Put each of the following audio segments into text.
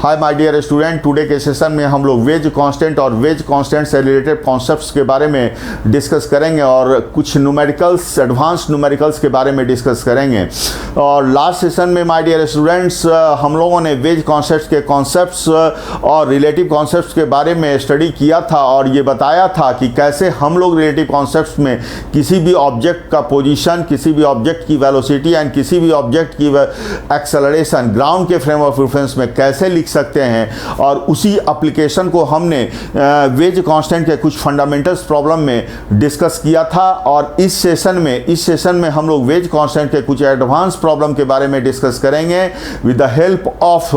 Hi my dear student, today के session में हम लोग वेज कांस्टेंट और वेज कांस्टेंट से रिलेटेड कॉन्सेप्ट्स के बारे में डिस्कस करेंगे और कुछ न्यूमेरिकल्स, एडवांस न्यूमेरिकल्स के बारे में डिस्कस करेंगे। और लास्ट सेशन में माय डियर स्टूडेंट्स हम लोगों ने वेज कॉन्सेप्ट्स के कॉन्सेप्ट्स और रिलेटिव कॉन्सेप्ट्स के बारे में स्टडी किया था और ये बताया था कि कैसे हम लोग रिलेटिव कॉन्सेप्ट्स में किसी भी ऑब्जेक्ट का पोजीशन, किसी भी ऑब्जेक्ट की वेलोसिटी एंड किसी भी ऑब्जेक्ट की एक्सेलरेशन ग्राउंड के फ्रेम ऑफ रेफरेंस में कैसे लिख सकते हैं। और उसी एप्लीकेशन को हमने वेज कांस्टेंट के कुछ फंडामेंटल्स प्रॉब्लम में डिस्कस किया था। और इस सेशन में हम लोग वेज कांस्टेंट के कुछ एडवांस प्रॉब्लम के बारे में डिस्कस करेंगे with the help of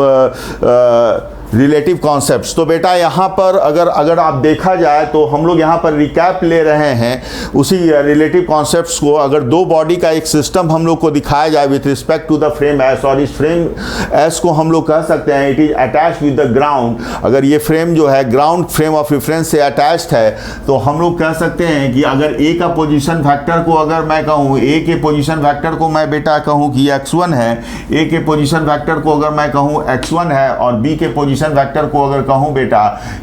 relative concepts. तो बेटा यहाँ पर अगर आप देखा जाए तो हम लोग यहाँ पर रिकैप ले रहे हैं उसी रिलेटिव कॉन्सेप्ट्स को। अगर दो बॉडी का एक सिस्टम हम लोग को दिखाया जाए with respect to the frame S, और इस फ्रेम एस को हम लोग कह सकते हैं it is attached with the ground. अगर ये फ्रेम जो है ग्राउंड फ्रेम ऑफ रेफरेंस से अटैच्ड है तो हम लोग कह सकते हैं कि अगर ए का पोजिशन फैक्टर को अगर मैं कहूँ, ए के पोजिशन फैक्टर को मैं बेटा कहूँ कि x1 है, ए के पोजिशन फैक्टर को अगर मैं कहूँ x1 है और बी के पोजिशन वेक्टर को अगर कहूं बेटा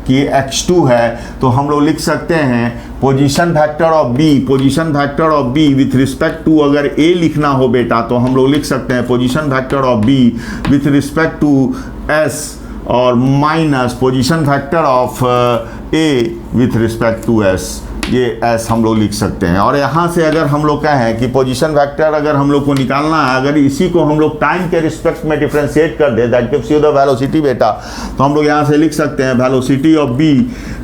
कि x2 है, तो हम लोग लिख सकते हैं position vector of B with respect to, अगर a लिखना हो बेटा तो हम लोग लिख सकते हैं position vector of b with respect to s और minus position vector of a with respect to s, ये एस हम लोग लिख सकते हैं। और यहाँ से अगर हम लोग कहें कि पोजीशन वेक्टर अगर हम लोग को निकालना है, अगर इसी को हम लोग टाइम के रिस्पेक्ट में डिफरेंशिएट कर दे, that gives you the velocity बेटा, तो हम लोग यहाँ से लिख सकते हैं velocity of B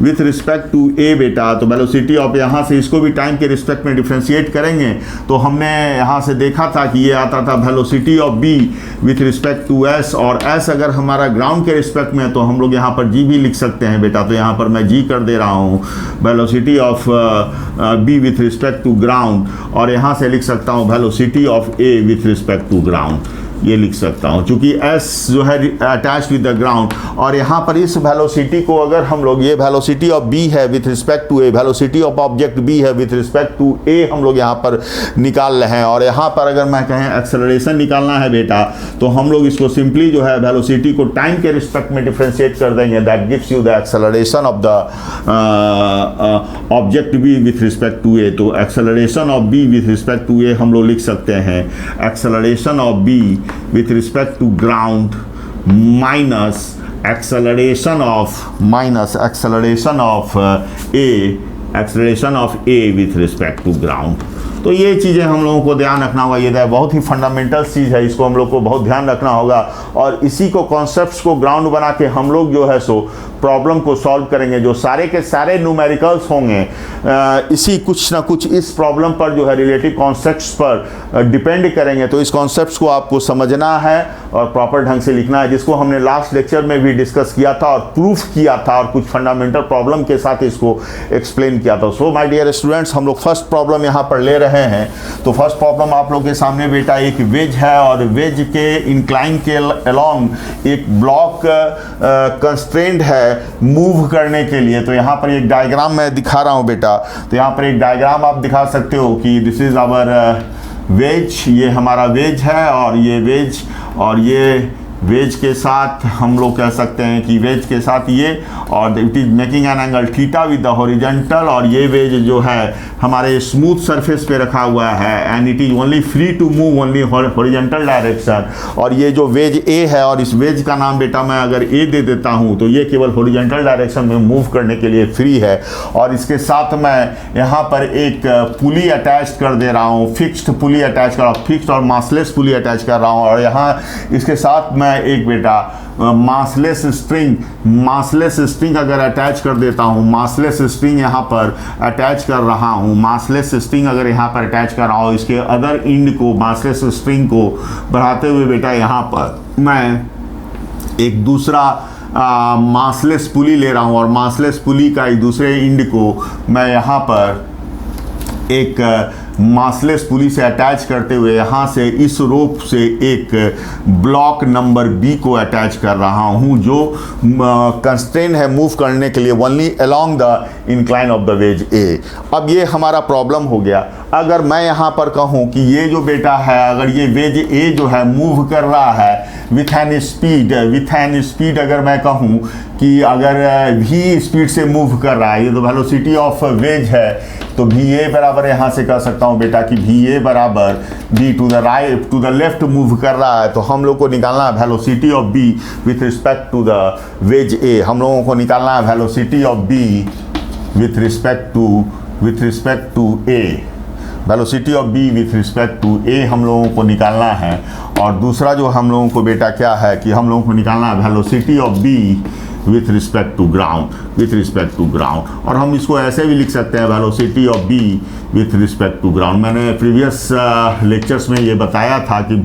with respect to A बेटा। तो वेलोसिटी ऑफ, यहाँ से इसको भी टाइम के रिस्पेक्ट में डिफरेंशिएट करेंगे तो हमने यहाँ से देखा था कि ये आता था velocity of B with respect to S, और एस अगर हमारा ग्राउंड के रिस्पेक्ट में है तो हम लोग यहाँ पर जी भी लिख सकते हैं बेटा। तो यहाँ पर मैं जी कर दे रहा हूँ velocity of B with respect to ground, और यहाँ से लिख सकता हूँ velocity of A with respect to ground, ये लिख सकता हूँ क्योंकि S जो है अटैच विद द ग्राउंड। और यहाँ पर इस वेलोसिटी को अगर हम लोग, ये वेलोसिटी ऑफ B है with respect to A, velocity of object B है विथ रिस्पेक्ट टू A, हम लोग यहाँ पर निकाल रहे हैं। और यहाँ पर अगर मैं कहें एक्सेलरेशन निकालना है बेटा तो हम लोग इसको सिंपली जो है वेलोसिटी को टाइम के रिस्पेक्ट में डिफ्रेंशिएट कर देंगे, that gives you the acceleration of the object B with respect to A। तो acceleration of B with respect to A हम लोग लिख सकते हैं acceleration of B with respect to ground minus acceleration of A with respect to ground। तो ये चीज़ें हम लोगों को ध्यान रखना होगा, ये बहुत ही फंडामेंटल चीज़ है, इसको हम लोग को बहुत ध्यान रखना होगा। और इसी को कॉन्सेप्ट्स को ग्राउंड बना के हम लोग जो है सो प्रॉब्लम को सॉल्व करेंगे। जो सारे के सारे न्यूमेरिकल्स होंगे इसी कुछ ना कुछ इस प्रॉब्लम पर जो है रिलेटिव कॉन्सेप्ट्स पर डिपेंड करेंगे। तो इस कॉन्सेप्ट्स को आपको समझना है और प्रॉपर ढंग से लिखना है, जिसको हमने लास्ट लेक्चर में भी डिस्कस किया था और प्रूफ किया था और कुछ फंडामेंटल प्रॉब्लम के साथ इसको एक्सप्लेन किया था। सो माय डियर स्टूडेंट्स, हम लोग फर्स्ट प्रॉब्लम यहाँ पर ले रहे हैं। तो फर्स्ट प्रॉब्लम आप लोग के सामने बेटा एक वेज है और वेज के इंक्लाइन के अलोंग एक ब्लॉक कंस्ट्रेंट है मूव करने के लिए। तो यहाँ पर एक डायग्राम मैं दिखा रहा हूँ बेटा। तो यहाँ पर एक डायग्राम आप दिखा सकते हो कि दिस इज आवर वेज, ये हमारा वेज है और ये वेज, और ये वेज के साथ हम लोग कह सकते हैं कि वेज के साथ ये, और it is making an angle theta with the horizontal, और ये वेज जो है हमारे स्मूथ सरफेस पे रखा हुआ है and it is only free to move only horizontal direction. और ये जो वेज ए है, और इस वेज का नाम बेटा मैं अगर ए दे देता हूँ तो ये केवल हॉरिजॉन्टल डायरेक्शन में मूव करने के लिए फ्री है। और इसके साथ मैं यहाँ पर एक पुली अटैच कर दे रहा हूँ, फिक्स्ड पुली अटैच कर रहा हूँ, फिक्स्ड और मासलेस पुली अटैच कर रहा हूँ। और यहाँ इसके साथ मैं एक बेटा मासलेस स्ट्रिंग अगर अटैच कर देता हूँ, मासलेस स्ट्रिंग यहाँ पर अटैच कर रहा हूँ, मासलेस स्ट्रिंग अगर यहाँ पर अटैच कर रहा हूँ, इसके अदर एंड को मासलेस स्ट्रिंग को बढ़ाते हुए बेटा यहाँ पर मैं एक दूसरा मासलेस पुली ले रहा हूँ, और मासलेस पुली का एक दूसरे एंड को मैं यहाँ पर एक मासलेस पुली से अटैच करते हुए यहाँ से इस रोप से एक ब्लॉक नंबर बी को अटैच कर रहा हूँ, जो कंस्ट्रेन है मूव करने के लिए only along the incline of the wedge A. अब ये हमारा प्रॉब्लम हो गया। अगर मैं यहाँ पर कहूँ कि ये जो बेटा है, अगर ये वेज ए जो है मूव कर रहा है विथ एन स्पीड, अगर मैं कहूँ कि अगर v स्पीड से मूव कर रहा है, ये तो वेलोसिटी ऑफ वेज है, तो भी ए बराबर यहाँ से कह सकता हूँ बेटा कि भी ए बराबर B to the right to the left move कर रहा है। तो हम लोग को निकालना है velocity of B with respect to the wedge A. हम लोगों को निकालना है velocity of B with respect to A. Velocity of B with respect to A हम लोगों को निकालना है। और दूसरा जो हम लोगों को बेटा क्या है कि हम लोगों को निकालना है velocity of B with respect to ground. और हम इसको ऐसे भी लिख सकते हैं velocity of B with respect to ground. मैंने प्रीवियस लेक्चर्स में ये बताया था कि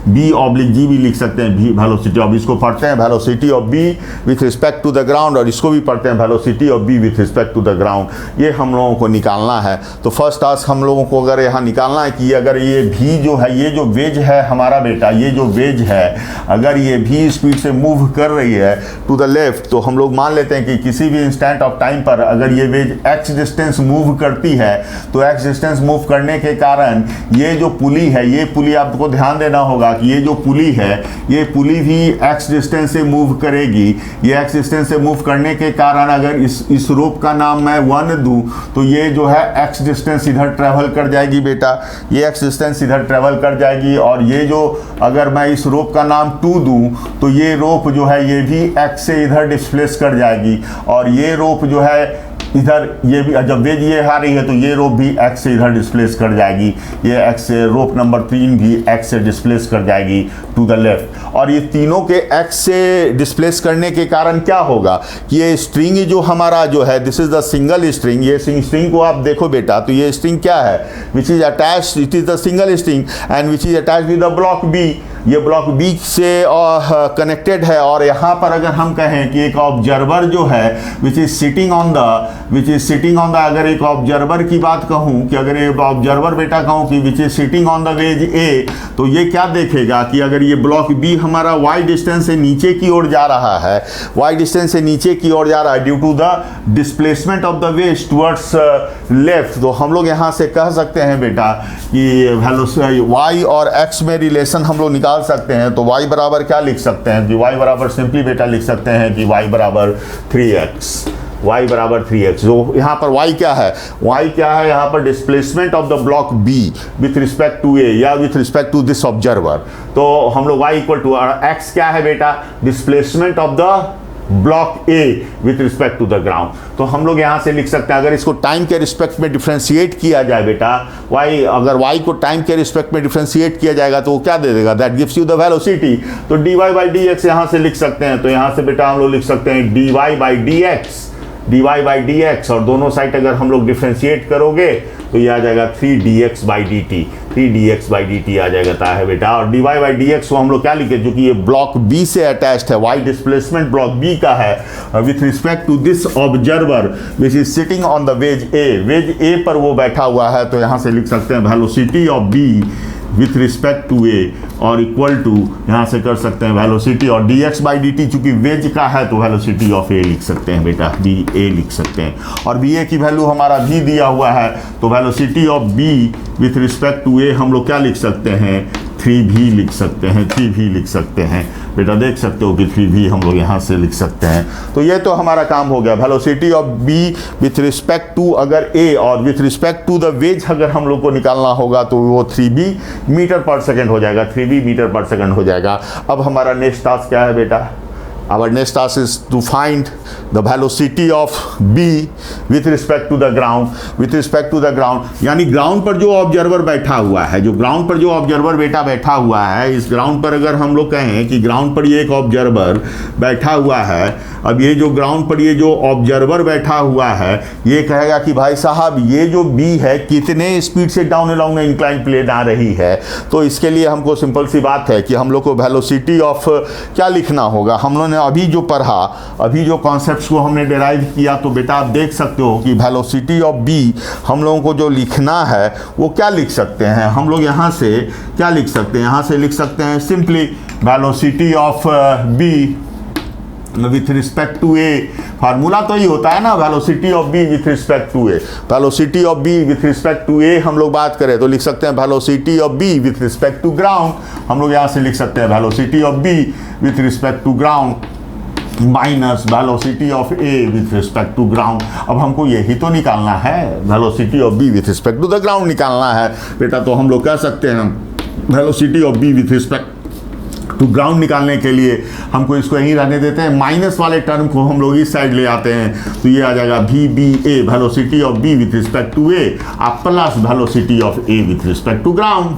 बी ऑब्लिक जी भी लिख सकते हैं, भी वेलोसिटी ऑफ, इसको पढ़ते हैं velocity of B with respect to the ground, और इसको भी पढ़ते हैं velocity of B with respect to the ground. ये हम लोगों को निकालना है। तो फर्स्ट टास्क हम लोगों को अगर यहाँ निकालना है कि अगर ये भी जो है, ये जो वेज है हमारा बेटा, ये जो वेज है अगर ये भी स्पीड से मूव कर रही है टू द लेफ्ट, तो हम लोग मान लेते हैं कि किसी भी इंस्टेंट ऑफ टाइम पर अगर ये वेज एक्स डिस्टेंस मूव करती है, तो एक्स डिस्टेंस मूव करने के कारण ये जो पुली है, ये पुली आपको ध्यान देना होगा कि ये जो पुली है, ये पुली भी एक्स डिस्टेंस से मूव करेगी। ये एक्स डिस्टेंस से मूव करने के कारण अगर इस रोप का नाम मैं 1 दूं, तो ये जो है एक्स डिस्टेंस इधर ट्रेवल कर जाएगी बेटा, ये एक्स डिस्टेंस इधर ट्रेवल कर जाएगी। और ये जो अगर मैं इस रोप का नाम 2 दूं, तो ये रोप जो है ये भी एक्स से इधर डिस्प्लेस कर जाएगी। और ये रोप जो है इधर, ये भी जब वेज ये आ रही है तो ये रोप भी एक्स से इधर डिस्प्लेस कर जाएगी। ये एक्स से रोप नंबर 3 भी एक्स से डिस्प्लेस कर जाएगी टू द लेफ्ट। और ये तीनों के एक्स से डिस्प्लेस करने के कारण क्या होगा कि ये स्ट्रिंग जो हमारा जो है, this is the single string. ये स्ट्रिंग को आप देखो बेटा, तो ये स्ट्रिंग क्या है, which is attached, it is the single string and which is attached with the block B. ये ब्लॉक बी से कनेक्टेड है। और यहाँ पर अगर हम कहें कि एक ऑब्जर्वर जो है which is sitting on the अगर एक ऑब्जर्वर की बात कहूँ कि अगर एक ऑब्जर्वर बेटा कहूँ कि which is sitting on the wedge A, तो ये क्या देखेगा कि अगर ये ब्लॉक बी हमारा वाई डिस्टेंस से नीचे की ओर जा रहा है, वाई डिस्टेंस से नीचे की ओर जा रहा है due to the displacement of the wedge towards left, तो हम लोग यहाँ से कह सकते हैं बेटा कि वाई और एक्स में रिलेशन हम लोग निकाल सकते हैं। तो y बराबर क्या लिख सकते हैं कि y बराबर सिंपली बेटा लिख सकते हैं कि y बराबर 3x। जो यहाँ पर y क्या है, यहाँ पर displacement of the block b with respect to a या with respect to this observer. तो हम लोग y इक्वल टू x क्या है बेटा, displacement of the block A with respect to the ground. तो हम लोग यहाँ से लिख सकते हैं, अगर इसको टाइम के रिस्पेक्ट में डिफ्रेंशिएट किया जाए बेटा, y अगर y को टाइम के रिस्पेक्ट में डिफ्रेंशिएट किया जाएगा तो वो क्या दे देगा, that gives you the velocity. तो dy बाई dx यहाँ से लिख सकते हैं। तो यहाँ से बेटा हम लोग लिख सकते हैं dy बाई dx, और दोनों साइड अगर हम लोग डिफ्रेंशिएट करोगे तो ये आ जाएगा 3dx बाई dt आ जाएगा है बेटा। और dy बाई dx को हम लोग क्या लिखे, जो कि ये ब्लॉक b से अटैच्ड है, y डिस्प्लेसमेंट ब्लॉक b का है with respect to this observer which is sitting on the wedge A पर वो बैठा हुआ है। तो यहाँ से लिख सकते हैं velocity of b with respect to A, और इक्वल टू यहाँ से कर सकते हैं वेलोसिटी और dx बाई dt, चूंकि वेज का है तो वेलोसिटी ऑफ ए लिख सकते हैं बेटा, ba लिख सकते हैं। और ba की वैल्यू हमारा v दिया हुआ है, तो velocity of b with respect to A हम लोग क्या लिख सकते हैं, 3v लिख सकते हैं बेटा। देख सकते हो कि 3v हम लोग यहाँ से लिख सकते हैं। तो ये तो हमारा काम हो गया, velocity of b with respect to अगर a और with respect to the wedge अगर हम लोग को निकालना होगा तो वो 3v मीटर पर सेकंड हो जाएगा, 3v मीटर पर सेकंड हो जाएगा। अब हमारा नेक्स्ट टास्क क्या है बेटा, our next task is to find the velocity of b with respect to the ground। यानी ग्राउंड पर जो ऑब्जर्वर बैठा हुआ है, बेटा बैठा हुआ है, इस ग्राउंड पर अगर हम लोग कहें कि ग्राउंड पर ये एक ऑब्जर्वर बैठा हुआ है, अब ये जो ग्राउंड पर ये जो ऑब्जर्वर बैठा हुआ है ये कहेगा कि भाई साहब ये जो b है कितने स्पीड से डाउन अलोंग इंक्लाइन प्लेन आ रही है। तो इसके लिए हमको सिंपल सी बात है कि हम लोग को वेलोसिटी ऑफ क्या लिखना होगा, हम लोग अभी जो पढ़ा, अभी जो कॉन्सेप्ट्स को हमने डिराइव किया, तो बेटा आप देख सकते हो कि वेलोसिटी ऑफ बी हम लोगों को जो लिखना है वो क्या लिख सकते हैं, हम लोग यहाँ से क्या लिख सकते हैं, यहाँ से लिख सकते हैं simply velocity of B with respect to A. Formula तो ही होता है ना, velocity of B with respect to A. Velocity of B with respect to A हम लोग बात करें तो लिख सकते हैं velocity of B with respect to ground. हम लोग यहाँ से लिख सकते हैं velocity of B with respect to ground minus velocity of A with respect to ground. अब हमको यही तो निकालना है, velocity of B with respect to the ground निकालना है बेटा। तो हम लोग कह सकते हैं velocity of B with respect to ground निकालने के लिए हमको इसको यहीं रहने देते हैं, माइनस वाले टर्म को हम लोग इस साइड ले आते हैं, तो ये आ जाएगा V B A velocity of B with respect to A plus velocity of A with respect to ground.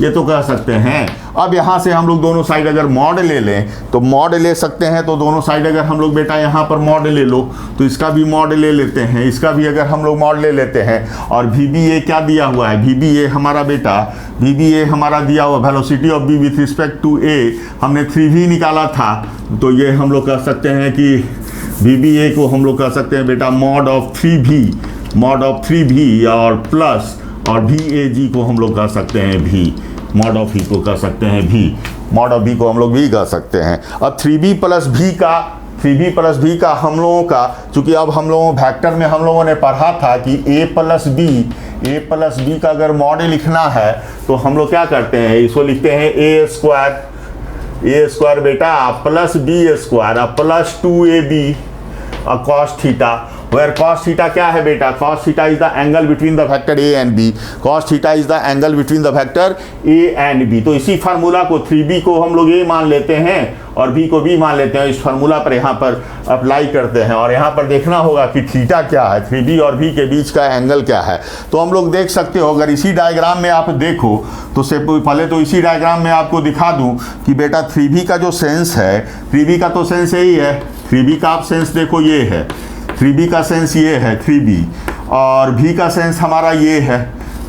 ये तो कह सकते हैं। अब यहाँ से हम लोग दोनों साइड अगर मॉड ले लें तो मॉड ले सकते हैं, तो दोनों साइड अगर हम लोग बेटा यहाँ पर मॉड ले लो तो इसका भी मॉड ले लेते हैं, इसका भी अगर हम लोग मॉड ले लेते हैं। और वी बी ए क्या दिया हुआ है, वी बी ए हमारा बेटा, वी बी ए हमारा दिया हुआ velocity of B with respect to A हमने 3v निकाला था, तो ये हम लोग कह सकते हैं कि वी बी ए को हम लोग कह सकते हैं बेटा मॉड ऑफ 3v और प्लस और वी ए जी को हम लोग कह सकते हैं भी, मॉड ऑफ ई को कह सकते हैं भी, मॉड ऑफ बी को हम लोग भी कह सकते हैं। अब 3b प्लस भी का हम लोगों का, चूंकि अब हम लोगों वेक्टर में हम लोगों ने पढ़ा था कि a प्लस बी का अगर मॉड लिखना है तो हम लोग क्या करते हैं, इसको लिखते हैं ए स्क्वायर बेटा plus B square plus 2ab cos theta, where cos theta क्या है बेटा, cos theta is the angle between the vector a and b, cos theta is the angle between the vector a and b। तो इसी formula को 3b को हम लोग a मान लेते हैं और b को b मान लेते हैं, इस फार्मूला पर यहाँ पर अप्लाई करते हैं। और यहाँ पर देखना होगा कि थीटा क्या है, 3b और b के बीच का एंगल क्या है। तो हम लोग देख सकते हो, अगर इसी डायग्राम में आप देखो तो पहले तो इसी डायग्राम में आपको दिखा दूँ कि बेटा 3b का जो सेंस है, 3b का तो सेंस यही है, 3b का आप सेंस देखो ये है, 3b का सेंस ये है 3b, और v का सेंस हमारा ये है,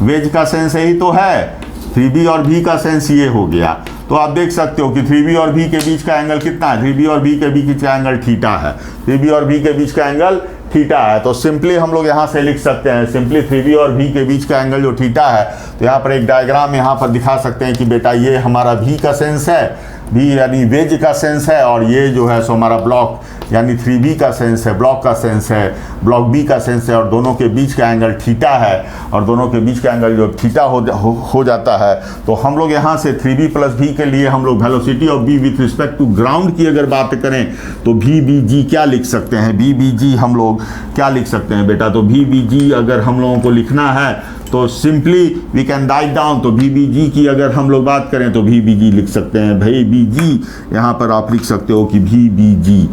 वेज का सेंस यही तो है, 3b और v का सेंस ये हो गया। तो आप देख सकते हो कि 3b और v के बीच का एंगल कितना है, 3b और v के बीच का एंगल थीटा है, 3b और v के बीच का एंगल थीटा है। तो सिंपली हम लोग यहाँ से लिख सकते हैं, सिंपली 3b और v के बीच का एंगल जो थीटा है, तो यहाँ पर एक डायग्राम यहाँ पर दिखा सकते हैं कि बेटा ये हमारा v का सेंस है, v यानी वेज का सेंस है, और ये जो है सो हमारा ब्लॉक यानी 3b का सेंस है, ब्लॉक का सेंस है, ब्लॉक b का सेंस है, और दोनों के बीच का एंगल थीटा है, और दोनों के बीच का एंगल जो थीटा हो जाता है। तो हम लोग यहाँ से 3b प्लस v के लिए हम लोग velocity of b with respect to ground की अगर बात करें तो vbg क्या लिख सकते हैं, vbg हम लोग क्या लिख सकते हैं बेटा, तो vbg अगर हम लोगों को लिखना है तो simply we can write down, तो vbg की अगर हम लोग बात करें तो vbg लिख सकते हैं भाई, bg यहाँ पर आप लिख सकते हो कि vbg,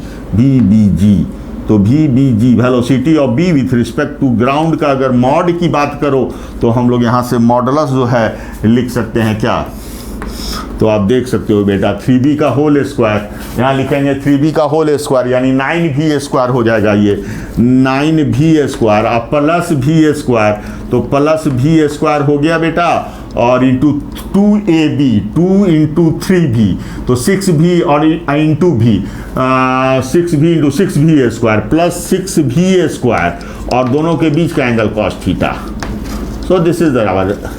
तो vbg velocity of b with respect to ground का अगर मॉड की बात करो तो हम लोग यहाँ से मॉडुलस जो है लिख सकते हैं क्या, तो आप देख सकते हो बेटा 3b का होल स्क्वायर, यहाँ लिखेंगे 3b का होल स्क्वायर यानी 9v स्क्वायर हो जाएगा, ये 9v स्क्वायर अब प्लस v स्क्वायर, तो प्लस v स्क्वायर हो गया बेटा, और इंटू 2ab 2 इंटू 3v, तो 6v और into v 6v into 6v square plus 6v square, और दोनों के बीच का angle cos theta. So this is the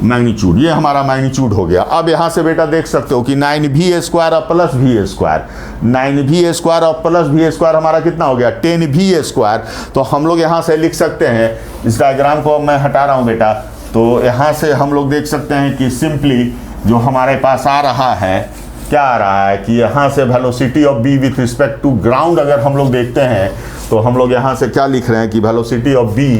magnitude, ये हमारा मैग्नीट्यूड हो गया। अब यहाँ से बेटा देख सकते हो कि 9v स्क्वायर और plus v square, 9v square और प्लस v स्क्वायर हमारा कितना हो गया 10v स्क्वायर। तो हम लोग यहाँ से लिख सकते हैं, इस डायग्राम को मैं हटा रहा हूँ बेटा, तो यहाँ से हम लोग देख सकते हैं कि सिंपली जो हमारे पास आ रहा है, क्या आ रहा है कि यहाँ से velocity of b with respect to ground अगर हम लोग देखते हैं तो हम लोग यहाँ से क्या लिख रहे हैं कि velocity of b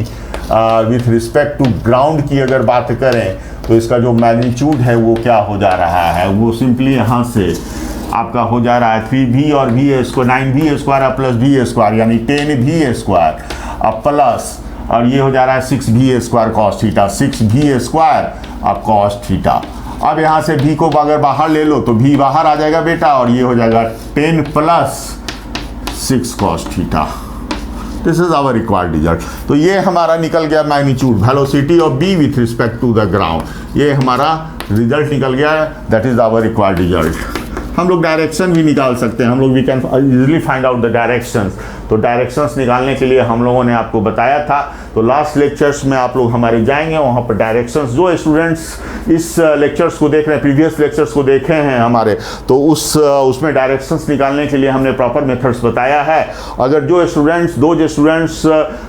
with respect to ground की अगर बात करें तो इसका जो मैग्नीट्यूड है वो क्या हो जा रहा है, वो सिंपली यहाँ से आपका हो जा रहा है 3v और v square 9v square plus v square यानी 10v स्क्वायर अब प्लस, और ये हो जा रहा है 6v square cos theta, 6v square अब cos थीटा। अब यहाँ से v को अगर बाहर ले लो तो v बाहर आ जाएगा बेटा, और ये हो जाएगा 10 plus 6 cos theta. This is our required result. तो ये हमारा निकल गया magnitude velocity of b with respect to the ground, ये हमारा रिजल्ट निकल गया, that is our required result. हम लोग डायरेक्शन भी निकाल सकते हैं, हम लोग we can easily find out the directions. तो डायरेक्शंस निकालने के लिए हम लोगों ने आपको बताया था, तो लास्ट लेक्चर्स में आप लोग हमारे जाएंगे, वहाँ पर डायरेक्शंस जो स्टूडेंट्स इस लेक्चर्स को देख रहे हैं, प्रीवियस लेक्चर्स को देखे हैं हमारे, तो उसमें डायरेक्शंस निकालने के लिए हमने प्रॉपर मेथड्स बताया है। अगर जो स्टूडेंट्स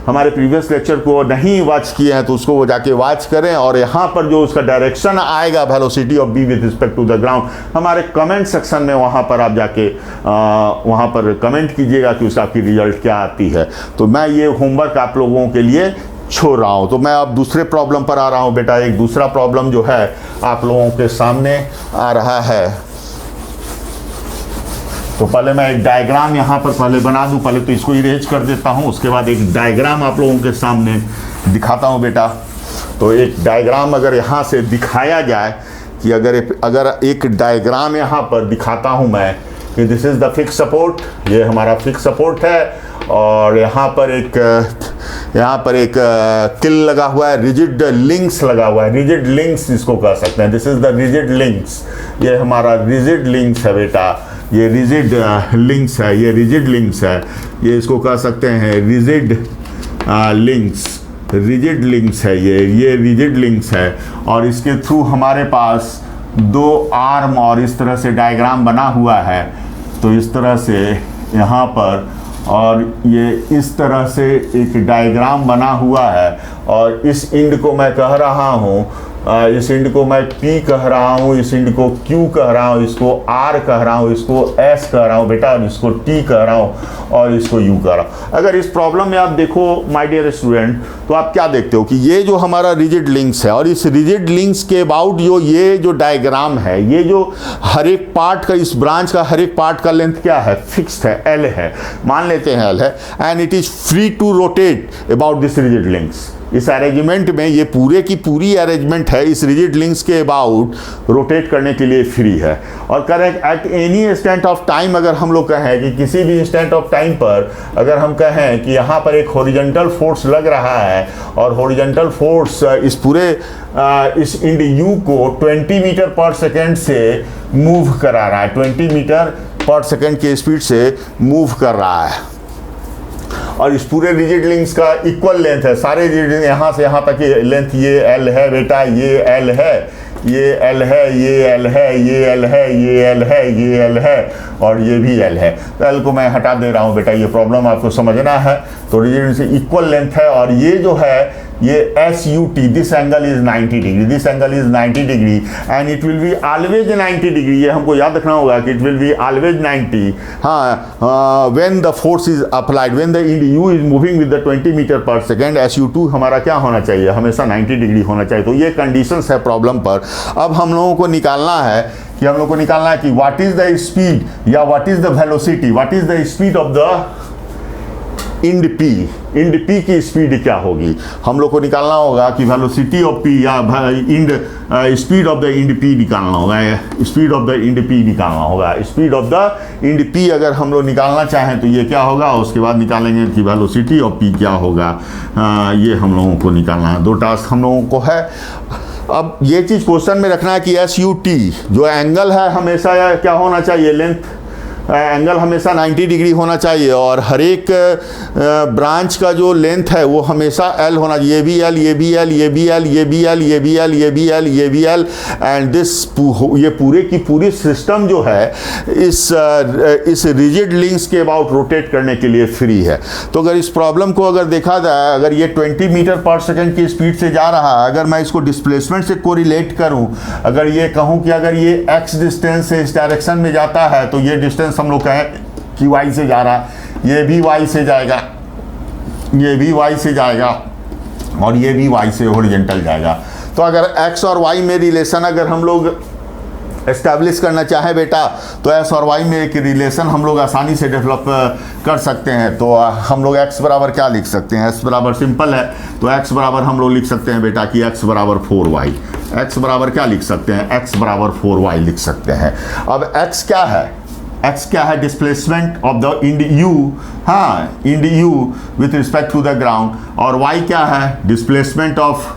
हमारे प्रीवियस लेक्चर को नहीं वॉच किए हैं तो उसको वो जाके वॉच करें, और यहाँ पर जो उसका डायरेक्शन आएगा velocity of B with respect to the ground, हमारे कमेंट सेक्शन में वहाँ पर आप जाके वहाँ पर कमेंट कीजिएगा कि उसका आपकी रिजल्ट क्या आती है। तो मैं ये होमवर्क आप लोगों के लिए छोड़ रहा हूँ। तो मैं अब दूसरे प्रॉब्लम पर आ रहा हूँ बेटा। एक दूसरा प्रॉब्लम जो है आप लोगों के सामने आ रहा है, तो पहले मैं एक डायग्राम यहाँ पर पहले बना दूँ, पहले तो इसको इरेज कर देता हूँ, उसके बाद एक डायग्राम आप लोगों के सामने दिखाता हूँ बेटा। तो एक डायग्राम अगर यहाँ से दिखाया जाए कि अगर एक डायग्राम यहाँ पर दिखाता हूँ मैं कि this is the fix support, ये हमारा फिक्स सपोर्ट है, और यहाँ पर एक किल लगा हुआ है, रिजिड लिंक्स लगा हुआ है, रिजिड लिंक्स इसको कह सकते हैं, this is the rigid links, ये हमारा रिजिड लिंक्स है बेटा, ये रिजिड लिंक्स है, ये रिजिड लिंक्स है, ये इसको कह सकते हैं रिजिड लिंक्स, रिजिड लिंक्स है ये रिजिड लिंक्स है। और इसके थ्रू हमारे पास दो आर्म और इस तरह से डायग्राम बना हुआ है, तो इस तरह से यहाँ पर, और ये इस तरह से एक डायग्राम बना हुआ है, और इस इंड को मैं कह रहा हूँ, इस इंड को मैं P कह रहा हूँ, इस इंड को Q कह रहा हूँ, इसको R कह रहा हूँ, इसको S कह रहा हूँ बेटा, और इसको T कह रहा हूँ, और इसको U कह रहा हूँ। अगर इस प्रॉब्लम में आप देखो माय डियर स्टूडेंट, तो आप क्या देखते हो कि ये जो हमारा रिजिड लिंक्स है, और इस रिजिड लिंक्स के अबाउट ये जो डायग्राम है, ये जो हर एक पार्ट का, इस ब्रांच का हर एक पार्ट का लेंथ क्या है, फिक्स्ड है, L है, मान लेते हैं L है, and it is free to rotate about this rigid links. इस अरेंजमेंट में ये पूरे की पूरी अरेंजमेंट है इस रिजिड लिंक्स के अबाउट रोटेट करने के लिए फ्री है। और correct at any instant of time, अगर हम लोग कहें कि किसी भी इंस्टेंट ऑफ टाइम पर अगर हम कहें कि यहाँ पर एक हॉरिजॉन्टल फोर्स लग रहा है, और हॉरिजॉन्टल फोर्स इस पूरे इस इंड U को 20 मीटर पर सेकेंड से मूव करा रहा है, 20 मीटर पर सेकेंड की स्पीड से मूव कर रहा है, और इस पूरे रिजिड लिंक्स का इक्वल लेंथ है, सारे रिजिड यहाँ से यहाँ तक की लेंथ, ये L है बेटा, ये L है, ये L है, ये L है, ये L है, ये L है, ये L है, और ये भी L है। तो L को मैं हटा दे रहा हूँ बेटा, ये प्रॉब्लम आपको समझना है। तो रिजिड से इक्वल लेंथ है, और ये जो है ये SUT, this angle is 90 degree, this angle is 90 degree, and it will be always 90 degree. ये हमको याद रखना होगा कि इट विल बी ऑलवेज 90, हाँ, when the force is applied, when the end U is moving with the 20 metre per second, SU2 हमारा क्या होना चाहिए, हमेशा 90 डिग्री होना चाहिए। तो ये कंडीशंस है प्रॉब्लम पर। अब हम लोगों को निकालना है कि व्हाट इज द स्पीड या what is the velocity, what is the speed of the end P की स्पीड क्या होगी। हम लोग को निकालना होगा कि वेलोसिटी ऑफ P या end speed of the end P निकालना होगा, speed of the end P निकालना होगा। Speed of the end P अगर हम लोग निकालना चाहें तो ये क्या होगा, उसके बाद निकालेंगे कि वेलोसिटी ऑफ P क्या होगा। ये हम लोगों को निकालना है, दो टास्क हम लोगों को है। अब ये चीज़ क्वेश्चन में रखना है कि SUT जो एंगल है हमेशा क्या होना चाहिए, लेंथ एंगल हमेशा 90 डिग्री होना चाहिए, और हर एक ब्रांच का जो लेंथ है वो हमेशा L होना चाहिए, ये भी L, ये भी L, ये भी L, ये भी L, ये भी L, ये भी L, ये भी L, एंड दिस ये पूरे की पूरी सिस्टम जो है इस रिजिड लिंक्स के अबाउट रोटेट करने के लिए फ्री है। तो अगर इस प्रॉब्लम को अगर देखा जाए, अगर ये 20 मीटर पर सेकेंड की स्पीड से जा रहा है, अगर मैं इसको डिस्प्लेसमेंट से कोरिलेट करूं, अगर ये कहूं कि अगर ये x डिस्टेंस से इस डायरेक्शन में जाता है तो ये डिस्टेंस हम लोग कहें कि y से जा रहा है, ये भी y से जाएगा, ये भी y से जाएगा, और ये भी y से हॉरिजॉन्टल जाएगा। तो अगर x और y में रिलेशन अगर हम लोग एस्टैब्लिश करना चाहें बेटा, तो x और y में एक रिलेशन हम लोग आसानी से डेवलप कर सकते हैं। तो हम लोग x बराबर क्या लिख सकते हैं, x बराबर सिंपल है, तो x बराबर हम लोग लिख सकते हैं बेटा कि x बराबर 4y, x बराबर क्या लिख सकते हैं, x बराबर 4y लिख सकते हैं। अब x क्या है, x क्या है, displacement of the end U, हाँ, end U with respect to the ground, और y क्या है, displacement of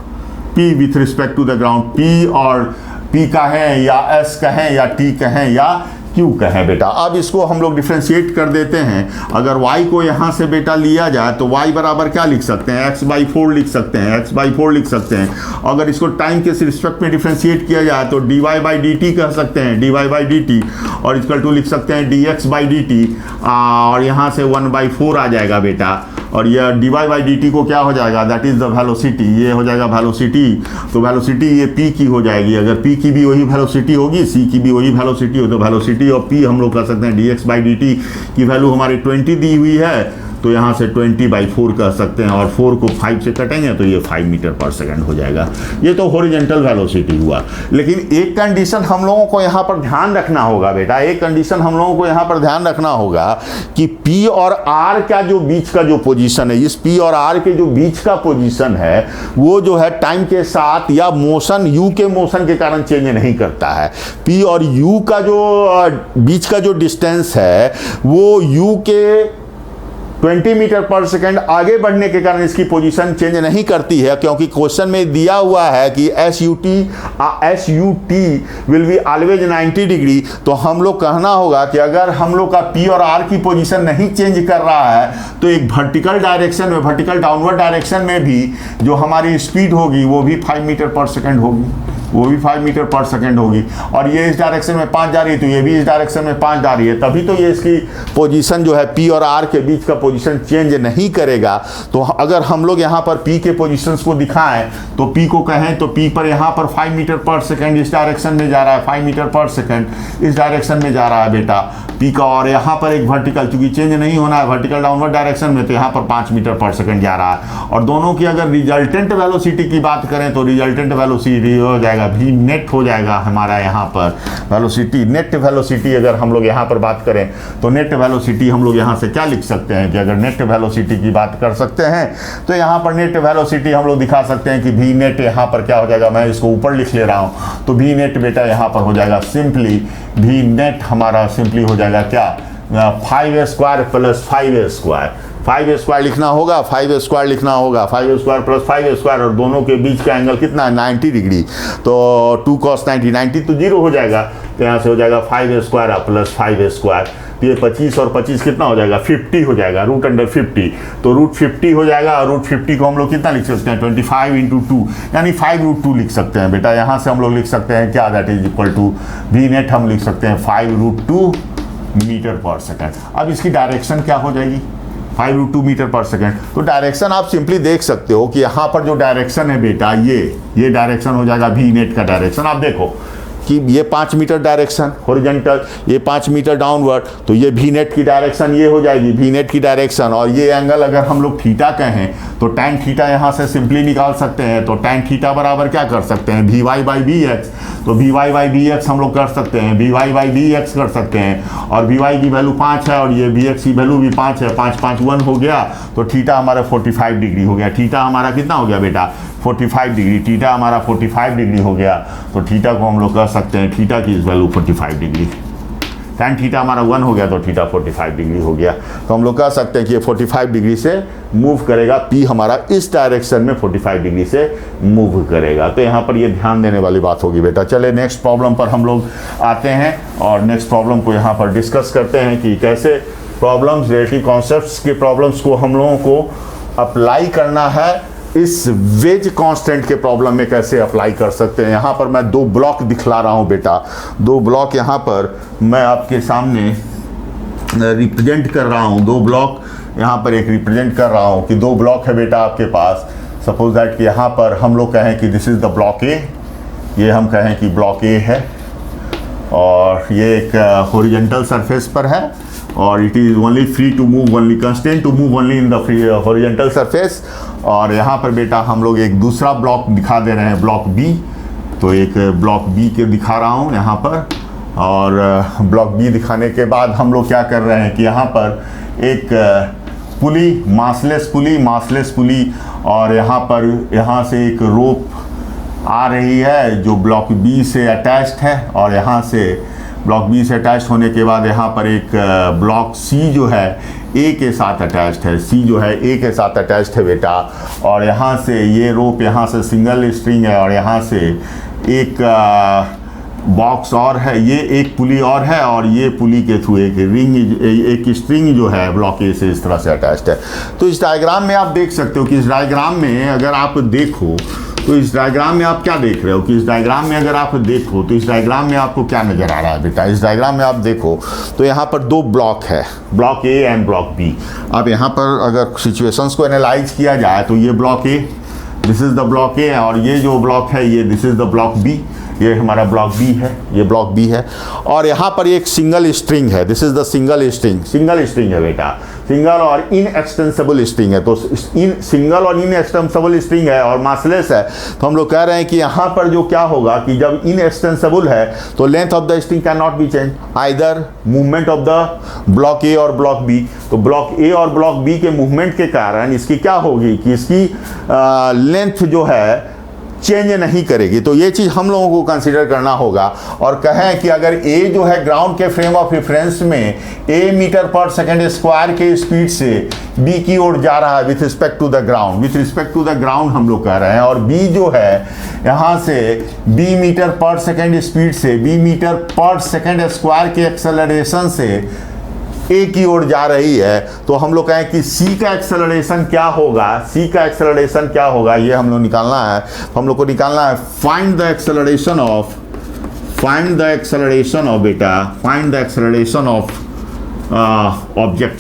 P with respect to the ground. P और P कहें या S कहें या T कहें या क्यू कहें बेटा। अब इसको हम लोग डिफ्रेंशिएट कर देते हैं। अगर y को यहाँ से बेटा लिया जाए तो y बराबर क्या लिख सकते हैं, x/4 लिख सकते हैं, x/4 लिख सकते हैं। अगर इसको टाइम के रिस्पेक्ट में डिफ्रेंशिएट किया जाए तो dy/dt कह सकते हैं, dy/dt, और इक्वल टू लिख सकते हैं dx/dt, और यहाँ से 1/4 आ जाएगा बेटा। और यह dy/dt को क्या हो जाएगा, दैट इज द वेलोसिटी, ये हो जाएगा वेलोसिटी। तो वेलोसिटी ये p की हो जाएगी। अगर p की भी वही वेलोसिटी होगी, c की भी वही वेलोसिटी हो, तो वेलोसिटी और p हम लोग कर सकते हैं dx/dt की वैल्यू हमारी 20 दी हुई है, तो यहाँ से 20/4 कह सकते हैं, और 4 को 5 से कटेंगे तो ये 5 मीटर पर सेकंड हो जाएगा। ये तो हॉरिजॉन्टल वेलोसिटी हुआ। लेकिन एक कंडीशन हम लोगों को यहाँ पर ध्यान रखना होगा बेटा, एक कंडीशन हम लोगों को यहाँ पर ध्यान रखना होगा कि P और R का जो बीच का जो पोजीशन है, इस P और R के जो बीच का पोजीशन है, वो जो है टाइम के साथ या मोशन U के मोशन के कारण चेंज नहीं करता है। P और U का जो बीच का जो डिस्टेंस है वो U के 20 मीटर पर सेकंड आगे बढ़ने के कारण इसकी पोजीशन चेंज नहीं करती है, क्योंकि क्वेश्चन में दिया हुआ है कि SUT will be always 90 degree. तो हम लोग कहना होगा कि अगर हम लोग का P और R की पोजीशन नहीं चेंज कर रहा है तो एक वर्टिकल डायरेक्शन में, वर्टिकल डाउनवर्ड डायरेक्शन में भी जो हमारी स्पीड होगी वो भी 5 मीटर पर सेकंड होगी, वो भी 5 मीटर पर सेकंड होगी। और ये इस डायरेक्शन में 5 जा रही है तो ये भी इस डायरेक्शन में 5 जा रही है, तभी तो ये इसकी पोजीशन जो है P और R के बीच का पोजीशन चेंज नहीं करेगा। तो अगर हम लोग यहाँ पर P के पोजीशंस को दिखाएं तो P को कहें तो P पर यहाँ पर 5 मीटर पर सेकंड इस डायरेक्शन में जा रहा है, 5 मीटर पर सेकंड इस डायरेक्शन में जा रहा है बेटा P का, और यहाँ पर एक वर्टिकल, चूंकि चेंज नहीं होना है वर्टिकल डाउनवर्ड डायरेक्शन में, तो यहाँ पर 5 मीटर पर सेकंड जा रहा है। और दोनों की अगर रिजल्टेंट वेलोसिटी की बात करें तो रिजल्टेंट वेलोसिटी हो जाएगा भी नेट हो जाएगा हमारा यहाँ पर वेलोसिटी, नेट वेलोसिटी। अगर हम लोग यहाँ पर बात करें तो नेट वेलोसिटी हम लोग यहाँ से क्या लिख सकते हैं कि अगर नेट वेलोसिटी की बात कर सकते हैं तो यहाँ पर नेट वेलोसिटी हम लोग दिखा सकते हैं कि भी नेट यहाँ पर क्या हो जाएगा, मैं इसको ऊपर लिख ले रहा हूँ, तो भी नेट बेटा यहाँ पर हो जाएगा सिंपली, भी नेट हमारा सिंपली हो जाएगा क्या, 5a² + 5a², 5a² लिखना होगा, 5a² लिखना होगा, 5a² + 5a², और दोनों के बीच का एंगल कितना है 90 डिग्री, तो 2 cos 90, 90 तो 0 हो जाएगा, तो यहाँ से हो जाएगा 5a² + 5a², तो ये 25 और 25 कितना हो जाएगा 50 हो जाएगा, √50, तो √50 हो जाएगा। और √50 को हम लोग कितना लिख सकते हैं 25 × 2 यानी 5√2 लिख सकते हैं बेटा। यहाँ से हम लोग लिख सकते हैं क्या, दैट इज इक्वल टू भी नेट हम लिख सकते हैं 5√2 मीटर पर सेकंड। अब इसकी डायरेक्शन क्या हो जाएगी 5√2 मीटर पर सेकंड। तो डायरेक्शन आप सिंपली देख सकते हो कि यहाँ पर जो डायरेक्शन है बेटा ये डायरेक्शन हो जाएगा भी नेट का डायरेक्शन। आप देखो कि ये 5 मीटर डायरेक्शन हॉरिजॉन्टल, ये 5 मीटर डाउनवर्ड, तो ये भी नेट की डायरेक्शन ये हो जाएगी भी नेट की डायरेक्शन। और ये एंगल अगर हम लोग थीटा कहें तो tan थीटा यहाँ से सिंपली निकाल सकते हैं, तो tan थीटा बराबर क्या कर सकते हैं Vy/Bx, तो Vy/Bx हम लोग कर सकते हैं, Vy/Bx कर सकते हैं, और Vy की वैल्यू 5 है और ये Bx की वैल्यू भी 5 है, 5 5 1 हो गया, तो थीटा हमारा 45 डिग्री हो गया। थीटा हमारा कितना हो गया बेटा 45 डिग्री, थीटा हमारा 45 डिग्री हो गया, तो थीटा को हम लोग कह सकते हैं थीटा की वैल्यू 45 डिग्री। tan थीटा हमारा 1 हो गया तो थीटा 45 डिग्री हो गया, तो हम लोग कह सकते हैं कि ये 45 डिग्री से मूव करेगा, P हमारा इस डायरेक्शन में 45 डिग्री से मूव करेगा। तो यहाँ पर ये ध्यान देने वाली बात होगी बेटा। चले नेक्स्ट प्रॉब्लम पर हम लोग आते हैं और नेक्स्ट प्रॉब्लम को यहाँ पर डिस्कस करते हैं कि कैसे प्रॉब्लम्स, रिलेटिव कॉन्सेप्ट्स के प्रॉब्लम्स को हम लोगों को अप्लाई करना है, इस वेज कांस्टेंट के प्रॉब्लम में कैसे अप्लाई कर सकते हैं। यहाँ पर मैं 2 ब्लॉक दिखला रहा हूँ बेटा, 2 ब्लॉक यहाँ पर मैं आपके सामने रिप्रेजेंट कर रहा हूँ, 2 ब्लॉक यहाँ पर एक रिप्रेजेंट कर रहा हूँ कि 2 ब्लॉक है बेटा आपके पास। सपोज दैट कि यहाँ पर हम लोग कहें कि दिस इज़ द ब्लॉक ए, ये हम कहें कि ब्लॉक ए है, और ये एक हॉरिजॉन्टल सरफेस पर है, और it is only free to move, only constant to move only in the free horizontal surface. और यहाँ पर बेटा हम लोग एक दूसरा ब्लॉक दिखा दे रहे हैं, ब्लॉक बी, तो एक ब्लॉक बी के दिखा रहा हूँ यहाँ पर। और ब्लॉक बी दिखाने के बाद हम लोग क्या कर रहे हैं कि यहाँ पर एक पुली, मासलेस पुली, और यहाँ पर यहाँ से एक रोप आ रही है जो ब्लॉक बी से अटैच्ड है, और यहाँ से ब्लॉक बी से अटैच होने के बाद यहाँ पर एक ब्लॉक सी जो है ए के साथ अटैच्ड है, सी जो है ए के साथ अटैच्ड है बेटा। और यहाँ से ये रोप यहाँ से सिंगल स्ट्रिंग है, और यहाँ से एक बॉक्स और है, ये एक पुली और है, और ये पुली के थ्रू एक रिंग, एक स्ट्रिंग जो है ब्लॉक ए से इस तरह से अटैच्ड है। तो इस डायग्राम में आप देख सकते हो कि इस डायग्राम में अगर आप देखो तो इस डायग्राम में आप क्या देख रहे हो कि इस डायग्राम में अगर आप देखो तो इस डायग्राम में आपको क्या नज़र आ रहा है बेटा। इस डायग्राम में आप देखो तो यहाँ पर दो ब्लॉक है, block A and block B. अब यहाँ पर अगर सिचुएशंस को एनालाइज किया जाए तो ये block A, this is the block A, और ये जो ब्लॉक है ये this is the block B, ये हमारा ब्लॉक बी है, ये ब्लॉक बी है। और यहाँ पर एक सिंगल स्ट्रिंग है, this is the single string है बेटा, सिंगल और इनएक्सटेंसिबल स्ट्रिंग है। तो सिंगल और इनएक्सटेंसिबल स्ट्रिंग है और मासलेस है, तो हम लोग कह रहे हैं कि यहाँ पर जो क्या होगा कि जब इनएक्सटेंसिबल है तो length of the string can not be change, either movement of the block A और ब्लॉक बी। तो ब्लॉक ए और ब्लॉक बी के मूवमेंट के कारण इसकी क्या होगी कि इसकी लेंथ जो है चेंज नहीं करेगी। तो ये चीज़ हम लोगों को कंसीडर करना होगा और कहें कि अगर ए जो है ग्राउंड के फ्रेम ऑफ रेफरेंस में A metre per second square के स्पीड से बी की ओर जा रहा है with respect to the ground, with respect to the ground हम लोग कह रहे हैं, और बी जो है यहाँ से B metre per second speed से B metre per second square के एक्सेलरेशन से ए की ओर जा रही है, तो हम लोग कहें कि सी का एक्सेलरेशन क्या होगा, सी का एक्सेलरेशन क्या होगा ये हम लोग निकालना है। हम लोग को निकालना है फाइंड द एक्सेलरेशन ऑफ बेटा, find the acceleration of object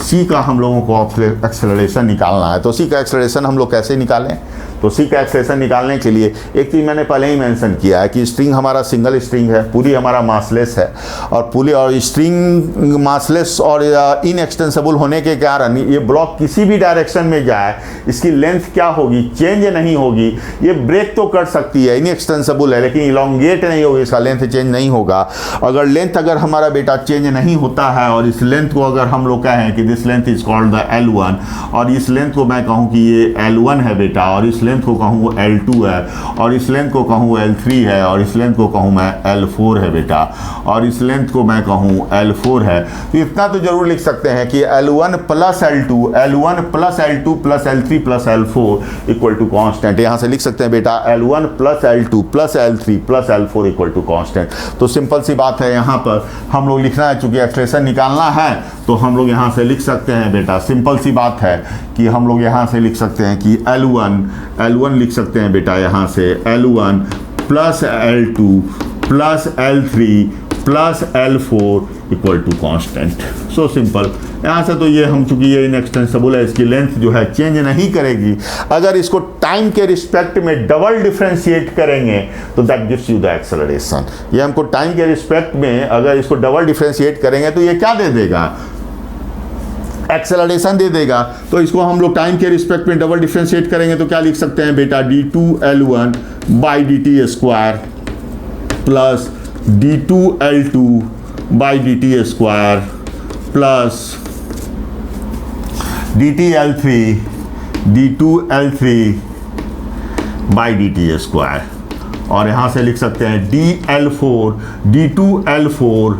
C का हम लोगों को एक्सेलरेशन निकालना है। तो सी का एक्सेलरेशन हम लोग कैसे निकालें, तो सी का एक्सेलरेशन निकालने के लिए एक चीज़ मैंने पहले ही मेंशन किया है कि स्ट्रिंग हमारा सिंगल स्ट्रिंग है, पूरी हमारा मासलेस है, और पूरी और स्ट्रिंग मासलेस और इनएक्सटेंसिबल होने के कारण ये ब्लॉक किसी भी डायरेक्शन में जाए इसकी लेंथ क्या होगी, चेंज नहीं होगी। ये ब्रेक तो कर सकती है, इनएक्सटेंसिबल है, लेकिन इलोंगेट नहीं होगी, इसका लेंथ चेंज नहीं होगा। अगर लेंथ अगर हमारा बेटा चेंज नहीं होता है और इस लेंथ को अगर हम लोग कहें कि this length is called the L1, और इस लेंथ को मैं कहूँ कि ये L1 है बेटा, और इस लेंथ को कहूँ L2 है, और इस लेंथ को कहूँ L3 है, और इस लेंथ को कहूँ मैं L4 है बेटा, और इस लेंथ को मैं कहूँ L4 है। तो इतना तो जरूर लिख सकते हैं कि L1 plus L2, L1 plus L2 plus L3 plus L4 equal to constant. यहाँ से लिख सकते हैं बेटा L1 plus L2 plus L3 plus L4 equal to constant. तो सिंपल सी बात है, यहाँ पर हम लोग लिखना है, चूंकि एक्सप्रेशन निकालना है तो हम लोग यहाँ से लिख सकते हैं बेटा, सिंपल सी बात है कि हम लोग यहाँ से लिख सकते हैं कि L1 लिख सकते हैं बेटा, यहाँ से L1 plus L2 plus L3 plus L4 equal to constant. So simple. यहाँ से तो ये हम चूंकि ये इनएक्सटेंसिबल है, इसकी लेंथ जो है चेंज नहीं करेगी। अगर इसको टाइम के रिस्पेक्ट में डबल डिफ्रेंशिएट करेंगे तो that gives you the acceleration. ये हमको टाइम के रिस्पेक्ट में अगर इसको डबल डिफ्रेंशिएट करेंगे तो ये क्या दे देगा, एक्सेलरेशन दे देगा। तो इसको हम लोग टाइम के रिस्पेक्ट में डबल डिफ्रेंशिएट करेंगे तो क्या लिख सकते हैं बेटा, d2L1 by dt square plus d2L2 by dt square plus d2L3 by dt square, और यहाँ से लिख सकते हैं d2L4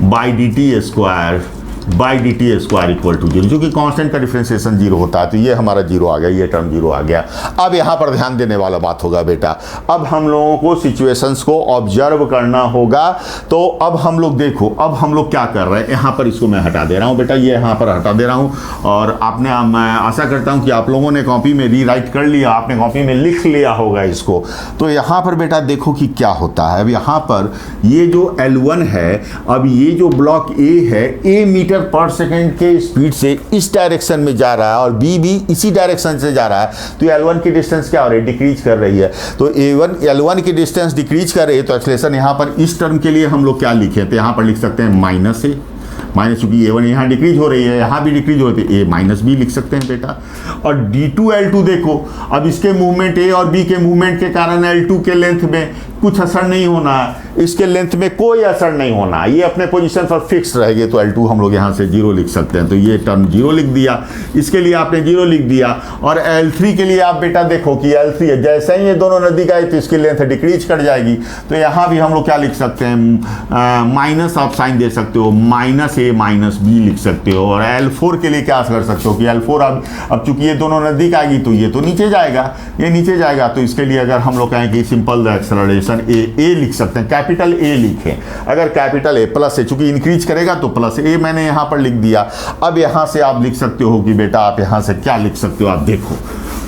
by dt square by D T square equal to zero, जो कि कांस्टेंट का डिफरेंशिएशन जीरो होता है। तो ये हमारा जीरो आ गया, ये टर्म जीरो आ गया। अब यहाँ पर ध्यान देने वाला बात होगा बेटा, अब हम लोगों को सिचुएशंस को ऑब्जर्व करना होगा। तो अब हम लोग देखो, अब हम लोग क्या कर रहे हैं, यहाँ पर इसको मैं हटा दे रहा हूँ बेटा, ये यहाँ पर हटा दे रहा हूँ, और आपने, मैं आशा करता हूँ कि आप लोगों ने कॉपी में रीराइट कर लिया, आपने कॉपी में लिख लिया होगा इसको। तो यहाँ पर बेटा देखो कि क्या होता है। अब यहाँ पर ये जो L1 है, अब ये जो ब्लॉक A है, A मीटर पर सेकेंड के स्पीड से इस डायरेक्शन में जा रहा है और बी भी इसी डायरेक्शन से जा रहा है, तो L1 की डिस्टेंस क्या हो रही है, डिक्रीज कर रही है। तो L1 की डिस्टेंस डिक्रीज कर रही है, तो एक्सेलरेशन यहाँ पर इस टर्म के लिए हम लोग क्या लिखे, तो यहाँ पर लिख सकते हैं माइनस ए, माइनस, चूंकि A1 यहाँ डिक्रीज हो रही है, यहाँ भी डिक्रीज होती है, A माइनस बी लिख सकते हैं बेटा। और D2L2 देखो, अब इसके मूवमेंट A और B के मूवमेंट के कारण L2 के लेंथ में कुछ असर नहीं होना है, इसके लेंथ में कोई असर नहीं होना, ये अपने पोजीशन पर फिक्स रहेगी। तो L2 हम लोग यहाँ से जीरो लिख सकते हैं, तो ये टर्म जीरो लिख दिया, इसके लिए आपने जीरो लिख दिया। और L3 के लिए आप बेटा देखो कि L3 है, जैसे ही ये दोनों नज़दीक आए तो इसकी लेंथ डिक्रीज कर जाएगी। तो यहाँ भी हम लोग क्या लिख सकते हैं, माइनस आप साइन दे सकते हो, माइनस a माइनस बी लिख सकते हो। और L4 के लिए क्या कर सकते हो कि L4 अब चूंकि ये दोनों नज़दीक आएगी तो ये तो नीचे जाएगा, ये नीचे जाएगा, तो इसके लिए अगर हम लोग कहें कि सिंपल एक्सेलरेशन ए लिख सकते हैं, कैपिटल ए लिखें। अगर कैपिटल ए प्लस है, चूंकि इंक्रीज करेगा तो प्लस ए मैंने यहाँ पर लिख दिया। अब यहाँ से आप लिख सकते हो कि बेटा आप यहाँ से क्या लिख सकते हो, आप देखो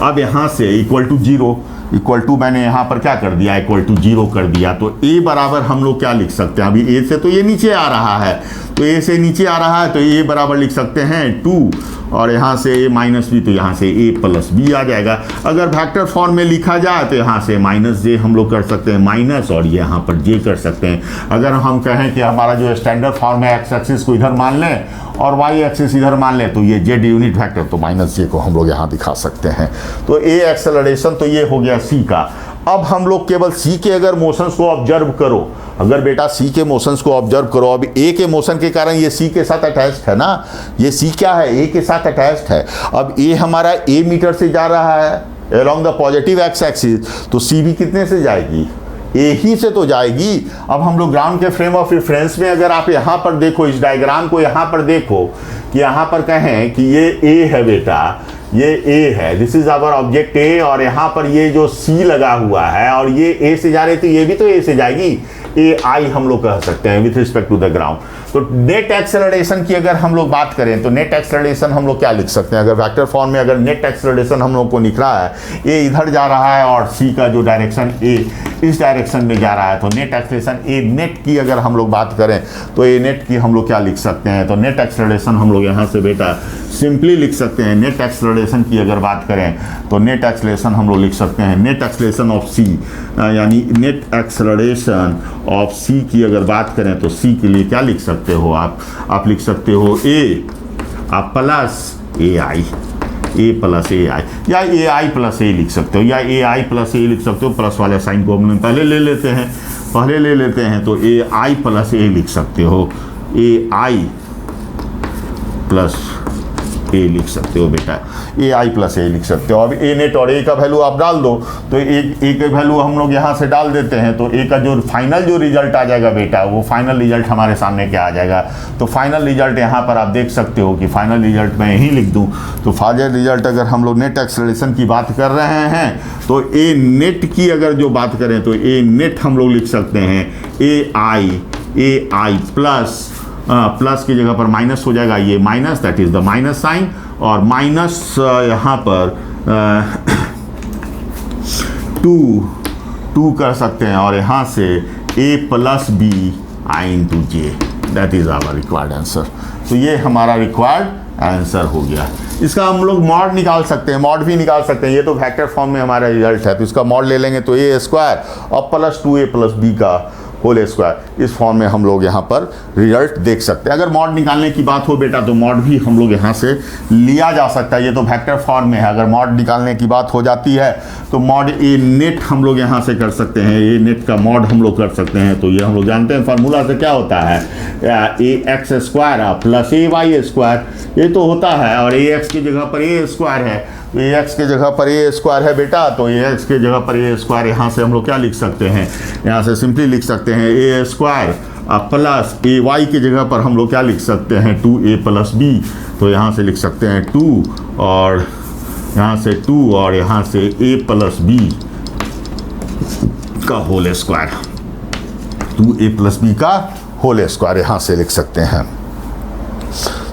अब यहाँ से equal to zero, equal to मैंने यहाँ पर क्या कर दिया, इक्वल टू जीरो कर दिया। तो ए बराबर हम लोग क्या लिख सकते हैं, अभी ए से तो ये नीचे आ रहा है, तो ए से नीचे आ रहा है तो ए बराबर लिख सकते हैं 2, और यहाँ से ए माइनस बी, तो यहाँ से ए प्लस बी आ जाएगा। अगर वेक्टर फॉर्म में लिखा जाए तो यहाँ से माइनस जे हम लोग कर सकते हैं माइनस, और ये यहाँ पर जे कर सकते हैं। अगर हम कहें कि हमारा जो स्टैंडर्ड फॉर्म है एक्स एक्सिस को इधर मान लें और वाई एक्सिस इधर मान लें, तो ये जेड यूनिट वेक्टर, तो माइनस जे को हम लोग यहाँ दिखा सकते हैं। तो ए एक्सेलरेशन तो ये हो गया सी का। अब हम लोग केवल सी के अगर मोशंस को ऑब्जर्व करो, अगर बेटा सी के मोशंस को ऑब्जर्व करो, अब ए के मोशन के कारण ये सी के साथ अटैच्ड है ना, ये सी क्या है, ए के साथ अटैच्ड है। अब ए हमारा ए मीटर से जा रहा है along the positive x axis, तो सी भी कितने से जाएगी, ए ही से तो जाएगी। अब हम लोग ग्राउंड के फ्रेम ऑफ रेफरेंस में अगर आप यहाँ पर देखो, इस डायग्राम को यहाँ पर देखो कि यहाँ पर कहें कि ये ए है बेटा, ये ए है, this is our object A, और यहाँ पर ये जो सी लगा हुआ है और ये ए से जा रही, तो ये भी तो ए से जाएगी, ए आई हम लोग कह सकते हैं with respect to the ground. तो नेट एक्सेलरेशन की अगर हम लोग बात करें तो नेट एक्सेलरेशन हम लोग क्या लिख सकते हैं, अगर वेक्टर फॉर्म में अगर नेट एक्सेलरेशन हम लोग को लिख रहा है, ए इधर जा रहा है और सी का जो डायरेक्शन ए इस डायरेक्शन में जा रहा है, तो नेट एक्सेलरेशन ए नेट की अगर हम लोग बात करें तो ए नेट की हम लोग क्या लिख सकते हैं, तो नेट एक्सेलरेशन हम लोग यहाँ से बेटा सिंपली लिख सकते हैं। नेट एक्सेलरेशन की अगर बात करें तो नेट एक्सेलरेशन हम लोग लिख सकते हैं, नेट एक्सेलरेशन ऑफ सी, यानी नेट एक्सेलरेशन ऑफ सी की अगर बात करें तो सी के लिए क्या लिख सकते हो आप लिख सकते हो ए प्लस ए आई, ए प्लस ए आई, या ए आई प्लस ए लिख सकते हो, या ए आई प्लस ए लिख सकते हो। प्लस वाले साइन को हम पहले ले लेते हैं, तो ए आई प्लस ए लिख सकते हो, ए आई प्लस ए लिख सकते हो बेटा, ए आई प्लस ए लिख सकते हो। अब ए नेट और ए का वैल्यू आप डाल दो, तो ए का वैल्यू हम लोग यहाँ से डाल देते हैं, तो ए का जो फाइनल जो रिजल्ट आ जाएगा बेटा, वो फाइनल रिजल्ट हमारे सामने क्या आ जाएगा, तो फाइनल रिजल्ट यहाँ पर आप देख सकते हो कि फाइनल रिजल्ट मैं यही लिख दूँ, तो फाइनल रिजल्ट अगर हम लोग नेट एक्सेलरेशन की बात कर रहे हैं तो ए नेट की अगर जो बात करें तो ए नेट हम लोग लिख सकते हैं ए आई प्लस की जगह पर माइनस हो जाएगा, ये minus, that is the minus sign, और माइनस यहाँ पर 2 कर सकते हैं, और यहाँ से a plus B I into J, that is our required answer. तो ये हमारा रिक्वायर्ड आंसर हो गया। इसका हम लोग मॉड निकाल सकते हैं, मॉड भी निकाल सकते हैं, ये तो वेक्टर फॉर्म में हमारा रिजल्ट है, तो इसका मॉड ले लेंगे तो ए स्क्वायर और प्लस 2a प्लस बी का होल स्क्वायर, इस फॉर्म में हम लोग यहाँ पर रिजल्ट देख सकते हैं। अगर मॉड निकालने की बात हो बेटा तो मॉड भी हम लोग यहाँ से लिया जा सकता है, ये तो वेक्टर फॉर्म में है। अगर मॉड निकालने की बात हो जाती है तो मॉड ए नेट हम लोग यहाँ से कर सकते हैं, ए नेट का मॉड हम लोग कर सकते हैं। तो ये हम लोग जानते हैं फार्मूला से क्या होता है, ए एक्स स्क्वायर प्लस ए वाई स्क्वायर, ये तो होता है, और ए एक्स की जगह पर ए स्क्वायर है, तो ए एक्स के जगह पर ए स्क्वायर है बेटा, तो ए एक्स के जगह पर ए स्क्वायर यहाँ से हम लोग क्या लिख सकते हैं, यहाँ से सिंपली लिख सकते हैं A square plus A Y की जगह पर हम लोग क्या लिख सकते हैं 2a प्लस बी, तो यहाँ से लिख सकते हैं 2 और यहाँ से 2 और यहाँ से a प्लस बी का whole square, 2a plus B का होल स्क्वायर यहाँ से लिख सकते हैं।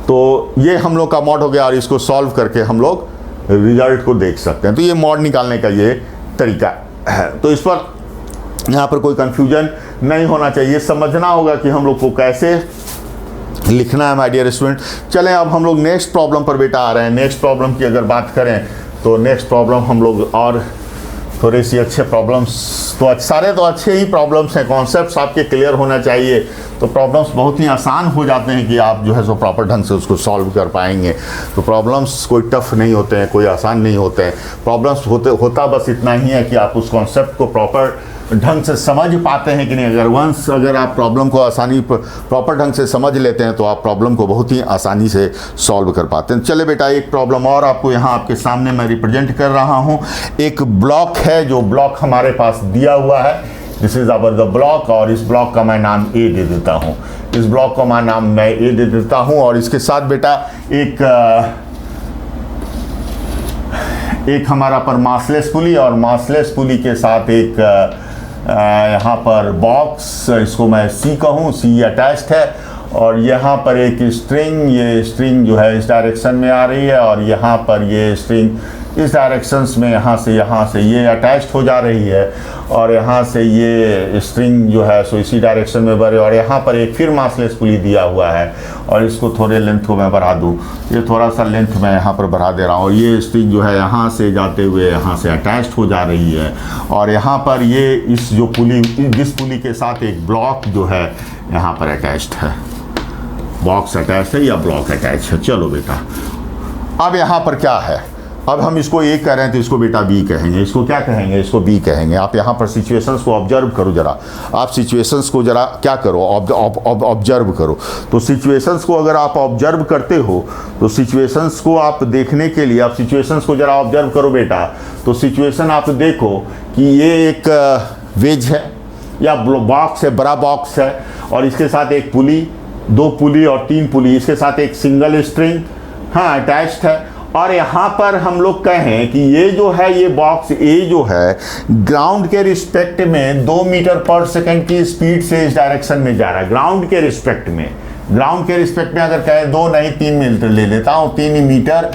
तो ये हम लोग का मॉड हो गया, और इसको सॉल्व करके हम लोग रिजल्ट को देख सकते हैं। तो ये मॉड निकालने का ये तरीका है। तो इस पर यहाँ पर कोई कंफ्यूजन नहीं होना चाहिए, समझना होगा कि हम लोग को कैसे लिखना है माय डियर स्टूडेंट। चलें अब हम लोग नेक्स्ट प्रॉब्लम पर बेटा आ रहे हैं। नेक्स्ट प्रॉब्लम की अगर बात करें तो नेक्स्ट प्रॉब्लम हम लोग और थोड़ी सी अच्छे प्रॉब्लम्स, तो सारे तो अच्छे ही प्रॉब्लम्स हैं, कॉन्सेप्ट्स आपके क्लियर होना चाहिए, तो प्रॉब्लम्स बहुत ही आसान हो जाते हैं कि आप जो है सो प्रॉपर ढंग से उसको सॉल्व कर पाएंगे। तो प्रॉब्लम्स कोई टफ नहीं होते हैं, कोई आसान नहीं होते हैं। प्रॉब्लम्स होता बस इतना ही है कि आप उस कॉन्सेप्ट को प्रॉपर ढंग से समझ पाते हैं कि नहीं। अगर आप प्रॉब्लम को प्रॉपर ढंग से समझ लेते हैं तो आप प्रॉब्लम को बहुत ही आसानी से सॉल्व कर पाते हैं। चले बेटा एक प्रॉब्लम और आपको यहाँ आपके सामने मैं रिप्रेजेंट कर रहा हूँ। एक ब्लॉक है, जो ब्लॉक हमारे पास दिया हुआ है, this is our the block, और इस ब्लॉक का मैं नाम ए दे देता हूँ, इस ब्लॉक का मैं ए दे देता हूँ। और इसके साथ बेटा एक हमारा पर मासलेस पुली, और मासलेस पुली के साथ एक यहाँ पर बॉक्स, इसको मैं सी कहूँ, सी अटैच्ड है, और यहाँ पर एक स्ट्रिंग, ये स्ट्रिंग जो है इस डायरेक्शन में आ रही है, और यहाँ पर ये स्ट्रिंग इस डायरेक्शंस में यहाँ से ये अटैच्ड हो जा रही है, और यहाँ से ये स्ट्रिंग जो है सो इसी डायरेक्शन में बढ़े, और यहाँ पर एक फिर मासलेस पुली दिया हुआ है, और इसको थोड़े लेंथ को मैं बढ़ा दूँ, ये थोड़ा सा लेंथ मैं यहाँ पर बढ़ा दे रहा हूँ, और ये स्ट्रिंग जो है यहाँ से जाते हुए यहाँ से अटैच्ड हो जा रही है, और यहाँ पर ये इस जो पुली, जिस पुली के साथ एक ब्लॉक जो है यहाँ पर अटैच्ड है, बॉक्स अटैच है या ब्लॉक अटैच है। चलो बेटा, अब यहाँ पर क्या है, अब हम इसको ए कह रहे हैं तो इसको बेटा बी कहेंगे, इसको क्या कहेंगे, इसको बी कहेंगे। आप यहाँ पर सिचुएशंस को ऑब्जर्व करो जरा, आप सिचुएशंस को जरा क्या करो, ऑब्जर्व करो। तो सिचुएशंस को अगर आप ऑब्जर्व करते हो तो सिचुएशंस को आप देखने के लिए आप सिचुएशंस को जरा ऑब्जर्व करो बेटा। तो सिचुएशन आप देखो कि ये एक वेज है या बॉक्स है, बड़ा बॉक्स है, और इसके साथ एक पुली, दो पुली और तीन पुली, इसके साथ एक सिंगल स्ट्रिंग हाँ अटैच्ड है। और यहाँ पर हम लोग कहें कि ये जो है ये बॉक्स ए जो है ग्राउंड के रिस्पेक्ट में 2 मीटर पर सेकंड की स्पीड से इस डायरेक्शन में जा रहा है। ग्राउंड के रिस्पेक्ट में, ग्राउंड के रिस्पेक्ट में अगर कहें 2 नहीं 3 मीटर ले लेता हूँ, 3 मीटर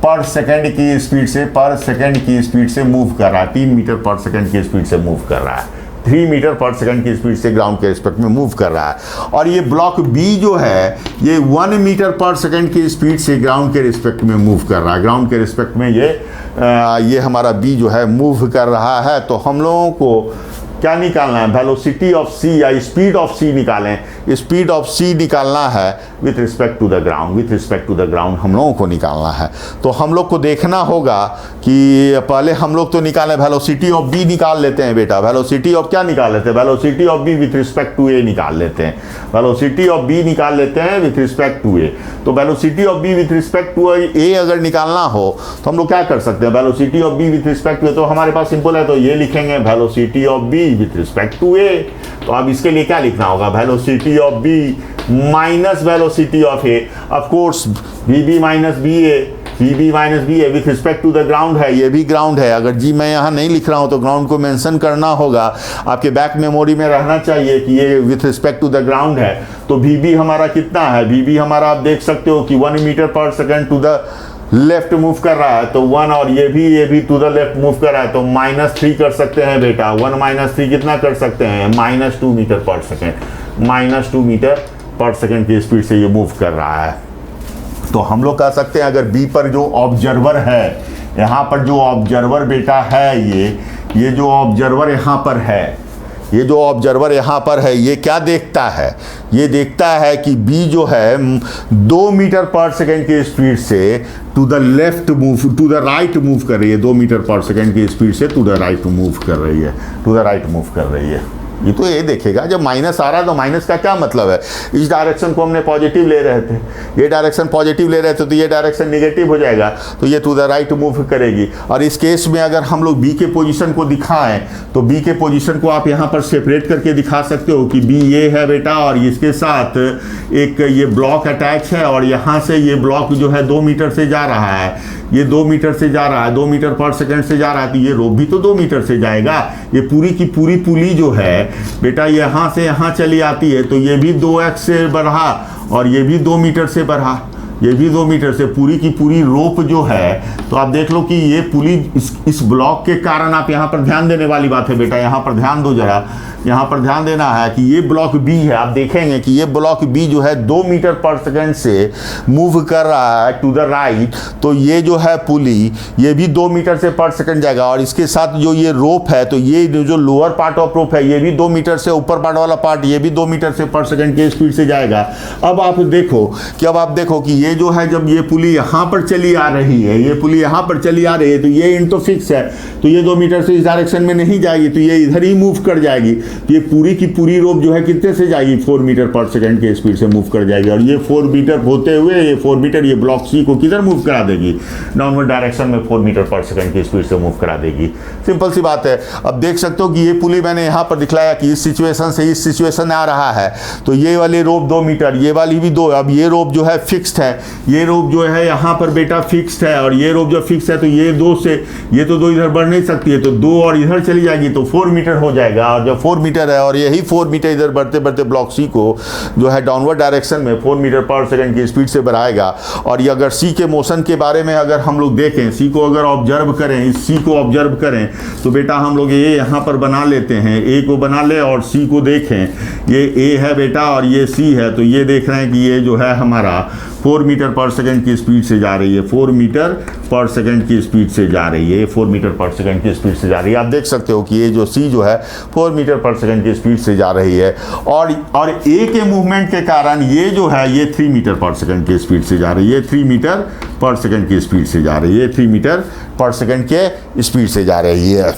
पर सेकंड की स्पीड से, पर सेकंड की स्पीड से मूव कर रहा है, 3 मीटर पर सेकंड की स्पीड से मूव कर रहा है, 3 मीटर पर सेकंड की स्पीड से ग्राउंड के रिस्पेक्ट में मूव कर रहा है। और ये ब्लॉक बी जो है ये 1 मीटर पर सेकंड की स्पीड से ग्राउंड के रिस्पेक्ट में मूव कर रहा है। ग्राउंड के रिस्पेक्ट में ये हमारा बी जो है मूव कर रहा है। तो हम लोगों को क्या निकालना है, वेलोसिटी ऑफ सी या स्पीड ऑफ सी निकालें। स्पीड ऑफ सी निकालना है with respect to the ground, with respect to the ground हम लोगों को निकालना है। तो हम लोग को देखना होगा कि पहले हम लोग तो निकालें, वेलोसिटी ऑफ बी निकाल लेते हैं बेटा। वेलोसिटी ऑफ क्या निकाल लेते हैं, velocity of B with respect to A निकाल लेते हैं। वेलोसिटी ऑफ बी निकाल लेते हैं विथ रिस्पेक्ट टू ए। तो velocity of B with respect to A अगर निकालना हो तो हम लोग क्या कर सकते हैं, velocity of B with respect to A, तो हमारे पास सिंपल है, तो ये लिखेंगे velocity of B with respect to A. तो अब इसके लिए क्या लिखना होगा, velocity of B minus velocity of A, of course V B minus B A, V B minus B A with respect to the ground है, ये भी ग्राउंड है। अगर जी मैं यहाँ नहीं लिख रहा हूँ तो ग्राउंड को मेंशन करना होगा, आपके बैक मेमोरी में रहना चाहिए कि ये with respect to the ground है। तो वी बी हमारा कितना है, वी बी हमारा आप देख सकते हो कि 1 metre per second to the left move कर रहा है, तो 1, और ये भी टू द लेफ्ट मूव कर रहा है, तो -3 कर सकते हैं बेटा। 1 - 3 कितना कर सकते हैं, -2 metre per second, -2 metre per second की स्पीड से ये मूव कर रहा है। तो हम लोग कह सकते हैं अगर बी पर जो ऑब्जर्वर है, यहाँ पर जो ऑब्जर्वर बेटा है, ये जो ऑब्जर्वर यहाँ पर है, ये जो ऑब्जर्वर यहाँ पर है, ये क्या देखता है, ये देखता है कि बी जो है 2 मीटर पर सेकेंड की स्पीड से to the left move, to the right move कर रही है। 2 मीटर पर सेकेंड की स्पीड से टू द राइट मूव कर रही है, टू द राइट मूव कर रही है। ये तो ये देखेगा, जब माइनस आ रहा है तो माइनस का क्या मतलब है, इस डायरेक्शन को हमने पॉजिटिव ले रहे थे, ये डायरेक्शन पॉजिटिव ले रहे थे, तो ये डायरेक्शन नेगेटिव हो जाएगा, तो ये टू द राइट मूव करेगी। और इस केस में अगर हम लोग बी के पोजीशन को दिखाएं तो बी के पोजीशन को आप यहाँ पर सेपरेट करके दिखा सकते हो कि बी ये है बेटा, और इसके साथ एक ये ब्लॉक अटैच है, और यहाँ से ये ब्लॉक जो है 2 मीटर से जा रहा है, ये 2 मीटर से जा रहा है, 2 मीटर पर सेकेंड से जा रहा है, तो ये रोप भी तो 2 मीटर से जाएगा। ये पूरी की पूरी पुली जो है बेटा यहाँ से यहाँ चली आती है, तो ये भी 2x से बढ़ा और ये भी 2 मीटर से बढ़ा, ये भी 2 मीटर से, पूरी की पूरी रोप जो है। तो आप देख लो कि ये पुली इस ब्लॉक के कारण, आप यहाँ पर ध्यान देने वाली बात है बेटा, यहाँ पर ध्यान दो जरा, यहाँ पर ध्यान देना है कि ये ब्लॉक बी है। आप देखेंगे कि ये ब्लॉक बी जो है 2 मीटर पर सेकेंड से मूव कर रहा है टू द राइट, तो ये जो है पुली ये भी 2 मीटर से पर सेकेंड जाएगा। और इसके साथ जो ये रोप है, तो ये जो लोअर पार्ट ऑफ रोप है ये भी 2 मीटर से, ऊपर पार्ट वाला पार्ट ये भी 2 मीटर से पर सेकेंड की स्पीड से जाएगा। अब आप देखो कि ये जो है, जब ये पुली यहाँ पर चली आ रही है, ये पुली यहाँ पर चली आ रही है, तो ये इन तो फिक्स है, तो ये 2 मीटर से इस डायरेक्शन में नहीं जाएगी, तो ये इधर ही मूव कर जाएगी। तो ये पूरी की पूरी रोप जो है कितने से जाएगी, 4 मीटर पर सेकंड के स्पीड से मूव कर जाएगी। और ये 4 मीटर होते हुए ये 4 मीटर ये ब्लॉक सी को किधर मूव करा देगी, डाउनवर्ड डायरेक्शन में 4 मीटर पर सेकंड की स्पीड से मूव करा देगी। सिंपल सी बात है। अब देख सकते हो कि ये पुली मैंने यहाँ पर दिखलाया कि इस सिचुएशन से इस सिचुएशन आ रहा है, तो ये वाली रोप 2 मीटर, ये वाली भी 2। अब ये रोप जो है फिक्स्ड है, ये रोप जो है यहाँ पर बेटा फिक्स्ड है, और ये रोप जो फिक्स है तो ये 2 से ये तो 2 इधर बढ़ नहीं सकती है, तो 2 और इधर चली जाएगी तो 4 मीटर हो जाएगा। और जब 4 मीटर है और यही 4 मीटर इधर बढ़ते बढ़ते ब्लॉक सी को जो है डाउनवर्ड डायरेक्शन में 4 मीटर पर सेकंड की स्पीड से बढ़ाएगा। और ये अगर सी के मोशन के बारे में अगर हम लोग देखें, सी को अगर ऑब्जर्व करें, इस सी को ऑब्जर्व करें, तो बेटा हम लोग ये यहाँ पर बना लेते हैं, ए को बना ले और सी को देखें। ये ए है बेटा और ये सी है, तो ये देख रहे हैं कि ये जो है हमारा 4 मीटर पर सेकंड की स्पीड से जा रही है, 4 मीटर पर सेकंड की स्पीड से जा रही है, 4 मीटर पर सेकंड की स्पीड से जा रही है। आप देख सकते हो कि ये जो सी जो है 4 मीटर पर सेकंड की स्पीड से जा रही है, और ए के मूवमेंट के कारण ये जो है ये 3 मीटर पर सेकंड की स्पीड से जा रही है, 3 मीटर पर सेकंड की स्पीड से जा रही है, 3 मीटर पर सेकंड के स्पीड से जा रही है।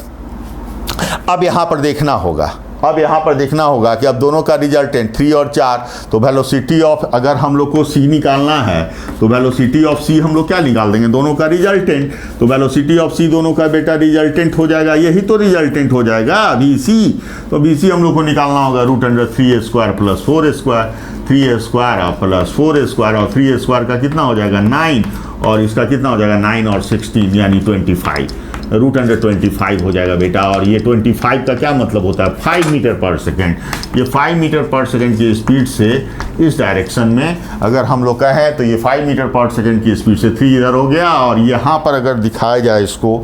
अब यहाँ पर देखना होगा, अब यहाँ पर देखना होगा कि अब दोनों का रिजल्टेंट 3 और 4, तो वेलोसिटी ऑफ, अगर हम लोग को सी निकालना है तो वेलोसिटी ऑफ सी हम लोग क्या निकाल देंगे, दोनों का रिजल्टेंट। तो वेलोसिटी ऑफ सी दोनों का बेटा रिजल्टेंट हो जाएगा, यही तो रिजल्टेंट हो जाएगा बी सी। तो बी सी हम लोग को निकालना होगा √3a² plus 4a², 3a² plus 4a² और 3a² का कितना हो जाएगा 9, और इसका कितना हो जाएगा 9 और 16 यानी 25, √25 हो जाएगा बेटा। और ये 25 का क्या मतलब होता है, 5 मीटर पर सेकंड। ये 5 मीटर पर सेकंड की स्पीड से इस डायरेक्शन में अगर हम लोग कहें तो ये 5 मीटर पर सेकंड की स्पीड से 3 इधर हो गया, और यहाँ पर अगर दिखाया जाए इसको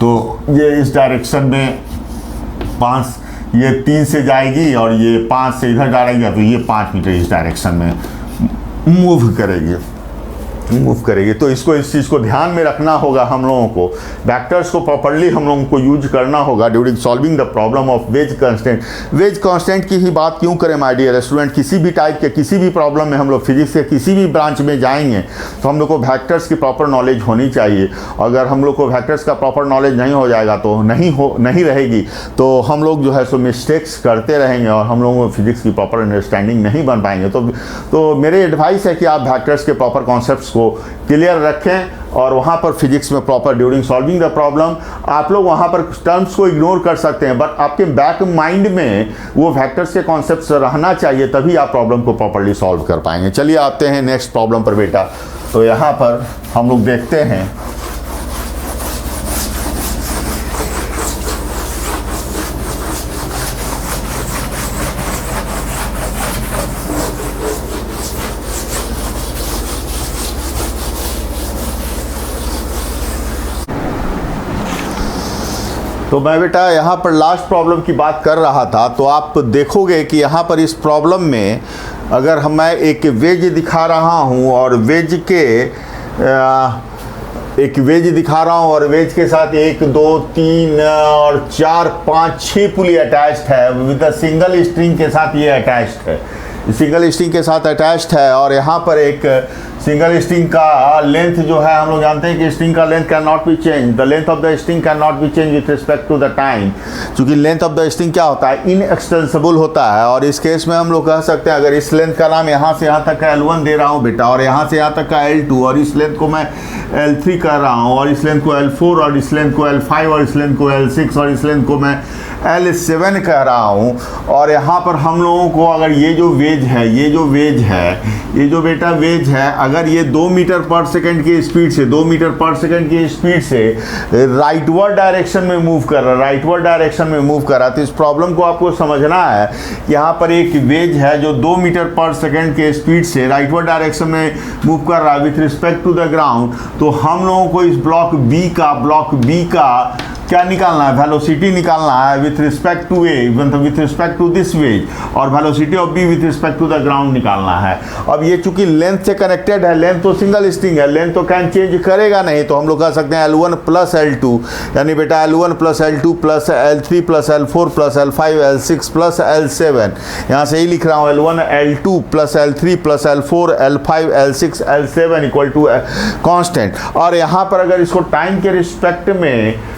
तो ये इस डायरेक्शन में 5, ये 3 से जाएगी और ये 5 से इधर डालेगी, तो ये 5 मीटर इस डायरेक्शन में मूव करेगी। तो इसको, इस चीज़ को ध्यान में रखना होगा हम लोगों को। वेक्टर्स को प्रॉपर्ली हम लोगों को यूज करना होगा during solving the problem of wedge constant. Wedge constant की ही बात क्यों करें माय डियर स्टूडेंट, किसी भी टाइप के किसी भी प्रॉब्लम में हम लोग फिजिक्स के किसी भी ब्रांच में जाएंगे तो हम लोग को वेक्टर्स की प्रॉपर नॉलेज होनी चाहिए। अगर हम लोग को वेक्टर्स का प्रॉपर नॉलेज नहीं हो जाएगा तो नहीं रहेगी, तो हम लोग जो है सो मिस्टेक्स करते रहेंगे और हम लोगों को फिजिक्स की प्रॉपर अंडरस्टैंडिंग नहीं बन पाएंगे। तो मेरे एडवाइस है कि आप वेक्टर्स के प्रॉपर कॉन्सेप्ट्स को क्लियर रखें, और वहाँ पर फिजिक्स में proper during solving the problem आप लोग वहाँ पर टर्म्स को इग्नोर कर सकते हैं, बट आपके बैक माइंड में वो वेक्टर्स के कॉन्सेप्ट्स रहना चाहिए, तभी आप प्रॉब्लम को प्रॉपर्ली सॉल्व कर पाएंगे। चलिए आते हैं नेक्स्ट प्रॉब्लम पर बेटा। तो यहाँ पर हम लोग देखते हैं तो मैं बेटा यहाँ पर लास्ट प्रॉब्लम की बात कर रहा था, तो आप देखोगे कि यहाँ पर इस प्रॉब्लम में अगर मैं एक वेज दिखा रहा हूँ और वेज दिखा रहा हूँ और वेज के साथ 1 2 3 और 4 5 6 पुली अटैच्ड है विद सिंगल स्ट्रिंग के साथ, ये अटैच्ड है, सिंगल स्ट्रिंग के साथ अटैच्ड है। और यहाँ पर एक सिंगल स्ट्रिंग का लेंथ जो है हम लोग जानते हैं कि स्ट्रिंग का length can not be change, the length of the string can not be change with respect to the time. क्योंकि लेंथ ऑफ द स्ट्रिंग क्या होता है, इनएक्सटेंसिबल होता है। और इस केस में हम लोग कह सकते हैं अगर इस लेंथ का नाम यहाँ से यहाँ तक का L1 दे रहा हूँ बेटा, और यहाँ से यहाँ तक का L2, और इस लेंथ को मैं L3 कर रहा हूँ, और इस लेंथ को L4, और इस लेंथ को L5, और इस लेंथ को L6, और इस लेंथ को मैं L7 कह रहा हूँ। और यहाँ पर हम लोगों को अगर ये जो वेज है, ये जो बेटा वेज है, अगर ये 2 मीटर पर सेकंड की स्पीड से, 2 मीटर पर सेकंड की स्पीड से राइटवर्ड डायरेक्शन में मूव कर रहा है, तो इस प्रॉब्लम को आपको समझना है। यहाँ पर एक वेज है जो 2 मीटर पर सेकंड के स्पीड से राइटवर्ड डायरेक्शन में मूव कर रहा है with respect to the ground. तो हम लोगों को इस ब्लॉक बी का क्या निकालना है, वेलोसिटी निकालना है विथ रिस्पेक्ट टू ए, मतलब with respect to this wedge, और velocity of B with respect to the ground निकालना है। अब ये चूंकि लेंथ से कनेक्टेड है, लेंथ तो सिंगल स्ट्रिंग है, लेंथ तो कैन चेंज करेगा नहीं, तो हम लोग कह सकते हैं L1 प्लस L2, यानी बेटा L1 plus L2 plus L3 plus L4 plus L5 L6 plus L7, यहाँ से ही लिख रहा हूँ L1 L2 plus L3 plus L4 L5 L6 L7 equal to constant. और यहाँ पर अगर इसको टाइम के रिस्पेक्ट में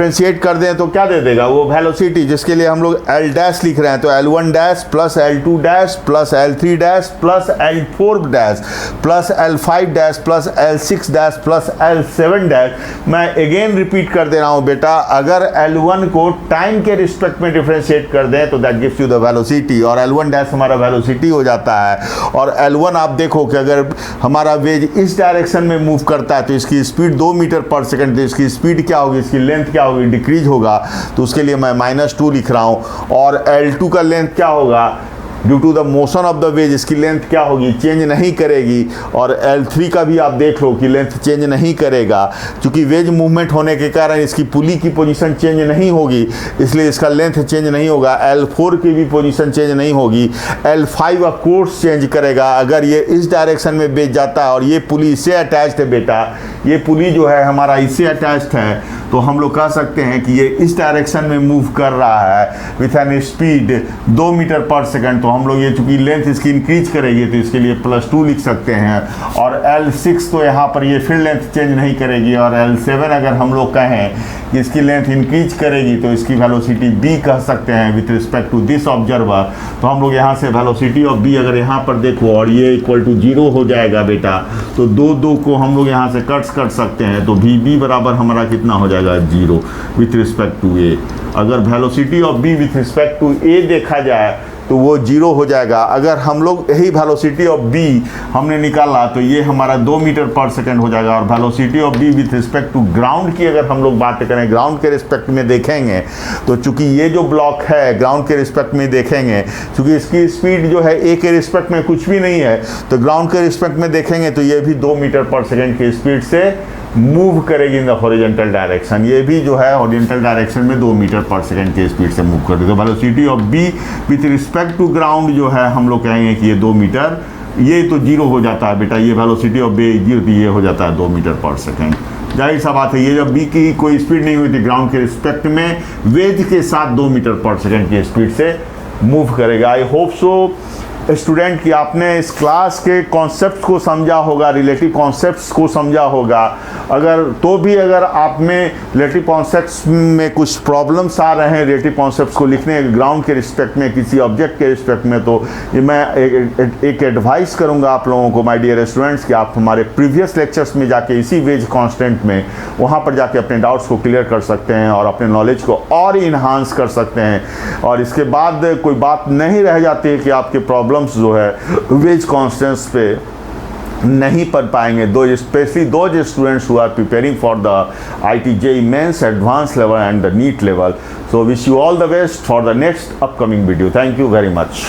डिफ्रेंशिएट कर दें तो क्या दे देगा वो वेलोसिटी, जिसके लिए हम लोग एल डैश लिख रहे हैं। तो L1 dash plus L2 dash plus L3 dash plus L4 dash plus L5 dash plus L6 dash plus L7 dash. मैं अगेन रिपीट कर दे रहा हूँ बेटा, अगर L1 को टाइम के रिस्पेक्ट में डिफ्रेंशिएट कर दें तो that gives you the velocity, और L1 डैश हमारा वेलोसिटी हो जाता है। और L1 आप देखो कि अगर हमारा वेज इस डायरेक्शन में मूव करता है तो इसकी स्पीड 2 मीटर पर सेकंड, तो इसकी स्पीड क्या होगी, इसकी लेंथ क्या होगी, डिक्रीज होगा। तो उसके लिए मैं -2 लिख रहा हूँ। और L2 का लेंथ क्या होगा, due to the motion of the wedge इसकी लेंथ क्या होगी, चेंज नहीं करेगी। और L3 का भी आप देख लो कि लेंथ चेंज नहीं करेगा, क्योंकि वेज मूवमेंट होने के कारण इसकी पुली की पोजीशन चेंज नहीं होगी, इसलिए इसका लेंथ चेंज नहीं होगा। L4 की भी पोजीशन चेंज नहीं होगी। L5 ऑफ कोर्स चेंज करेगा, अगर ये इस डायरेक्शन में वेज जाता है और ये पुली इससे अटैच्ड है बेटा, ये पुली जो है हमारा इससे अटैच्ड है, तो हम लोग कह सकते हैं कि ये इस डायरेक्शन में मूव कर रहा है विथ एन स्पीड 2 मीटर पर सेकंड। तो हम लोग ये चूंकि लेंथ इसकी इंक्रीज करेगी तो इसके लिए +2 लिख सकते हैं। और L6 तो यहाँ पर ये फिर लेंथ चेंज नहीं करेगी। और L7 अगर हम लोग कहें कि इसकी लेंथ इंक्रीज करेगी तो इसकी वेलोसिटी B कह सकते हैं with respect to this observer. तो हम लोग यहाँ से वेलोसिटी ऑफ B अगर यहाँ पर देखो और ये इक्वल टू 0 हो जाएगा बेटा, तो 2 को हम लोग यहाँ से कट कर सकते हैं। तो VB बराबर हमारा कितना हो जाएगा, 0 विथ रिस्पेक्ट टू A। अगर velocity of B with respect to A देखा जाए तो वो 0 हो जाएगा। अगर हम लोग यही वेलोसिटी ऑफ B हमने निकाला तो ये हमारा 2 मीटर पर सेकंड हो जाएगा। और velocity of B with respect to ground की अगर हम लोग बात करें, ग्राउंड के रिस्पेक्ट में देखेंगे तो चूंकि ये जो ब्लॉक है ग्राउंड के रिस्पेक्ट में देखेंगे, चूंकि इसकी स्पीड जो है A के रिस्पेक्ट में कुछ भी नहीं है, तो ग्राउंड के रिस्पेक्ट में देखेंगे तो ये भी 2 मीटर पर सेकेंड की स्पीड से मूव करेगी इन द हॉरिजॉन्टल डायरेक्शन। ये भी जो है हॉरिजॉन्टल डायरेक्शन में 2 मीटर पर सेकंड की स्पीड से मूव करेगी। तो velocity of B with respect to ground जो है हम लोग कहेंगे कि ये 2 मीटर, ये तो 0 हो जाता है बेटा, ये वेलोसिटी ऑफ B 0, ये हो जाता है 2 मीटर पर सेकंड। जाहिर सा बात है, ये जब B की कोई स्पीड नहीं हुई थी ग्राउंड के रिस्पेक्ट में, वेज के साथ 2 मीटर पर सेकंड की स्पीड से मूव करेगा। आई होप सो स्टूडेंट कि आपने इस क्लास के कॉन्सेप्ट्स को समझा होगा, रिलेटिव कॉन्सेप्ट्स को समझा होगा। अगर आप में रिलेटिव कॉन्सेप्ट्स में कुछ प्रॉब्लम्स आ रहे हैं रिलेटिव कॉन्सेप्ट्स को लिखने ग्राउंड के रिस्पेक्ट में, किसी ऑब्जेक्ट के रिस्पेक्ट में, तो ये मैं एक एडवाइस करूंगा आप लोगों को माय डियर स्टूडेंट्स कि आप हमारे प्रीवियस लेक्चर्स में जाके इसी वेज कांस्टेंट में वहाँ पर जाके अपने डाउट्स को क्लियर कर सकते हैं और अपने नॉलेज को और इन्हांस कर सकते हैं। और इसके बाद कोई बात नहीं रह जाती है कि आपके प्रॉब्लम्स जो है वेज कांस्टेंट्स पे नहीं पढ़ पाएंगे। Specially those students who are preparing for the IIT JEE mains advance level and the NEET level. So wish you all the best for the next upcoming video. Thank you very much.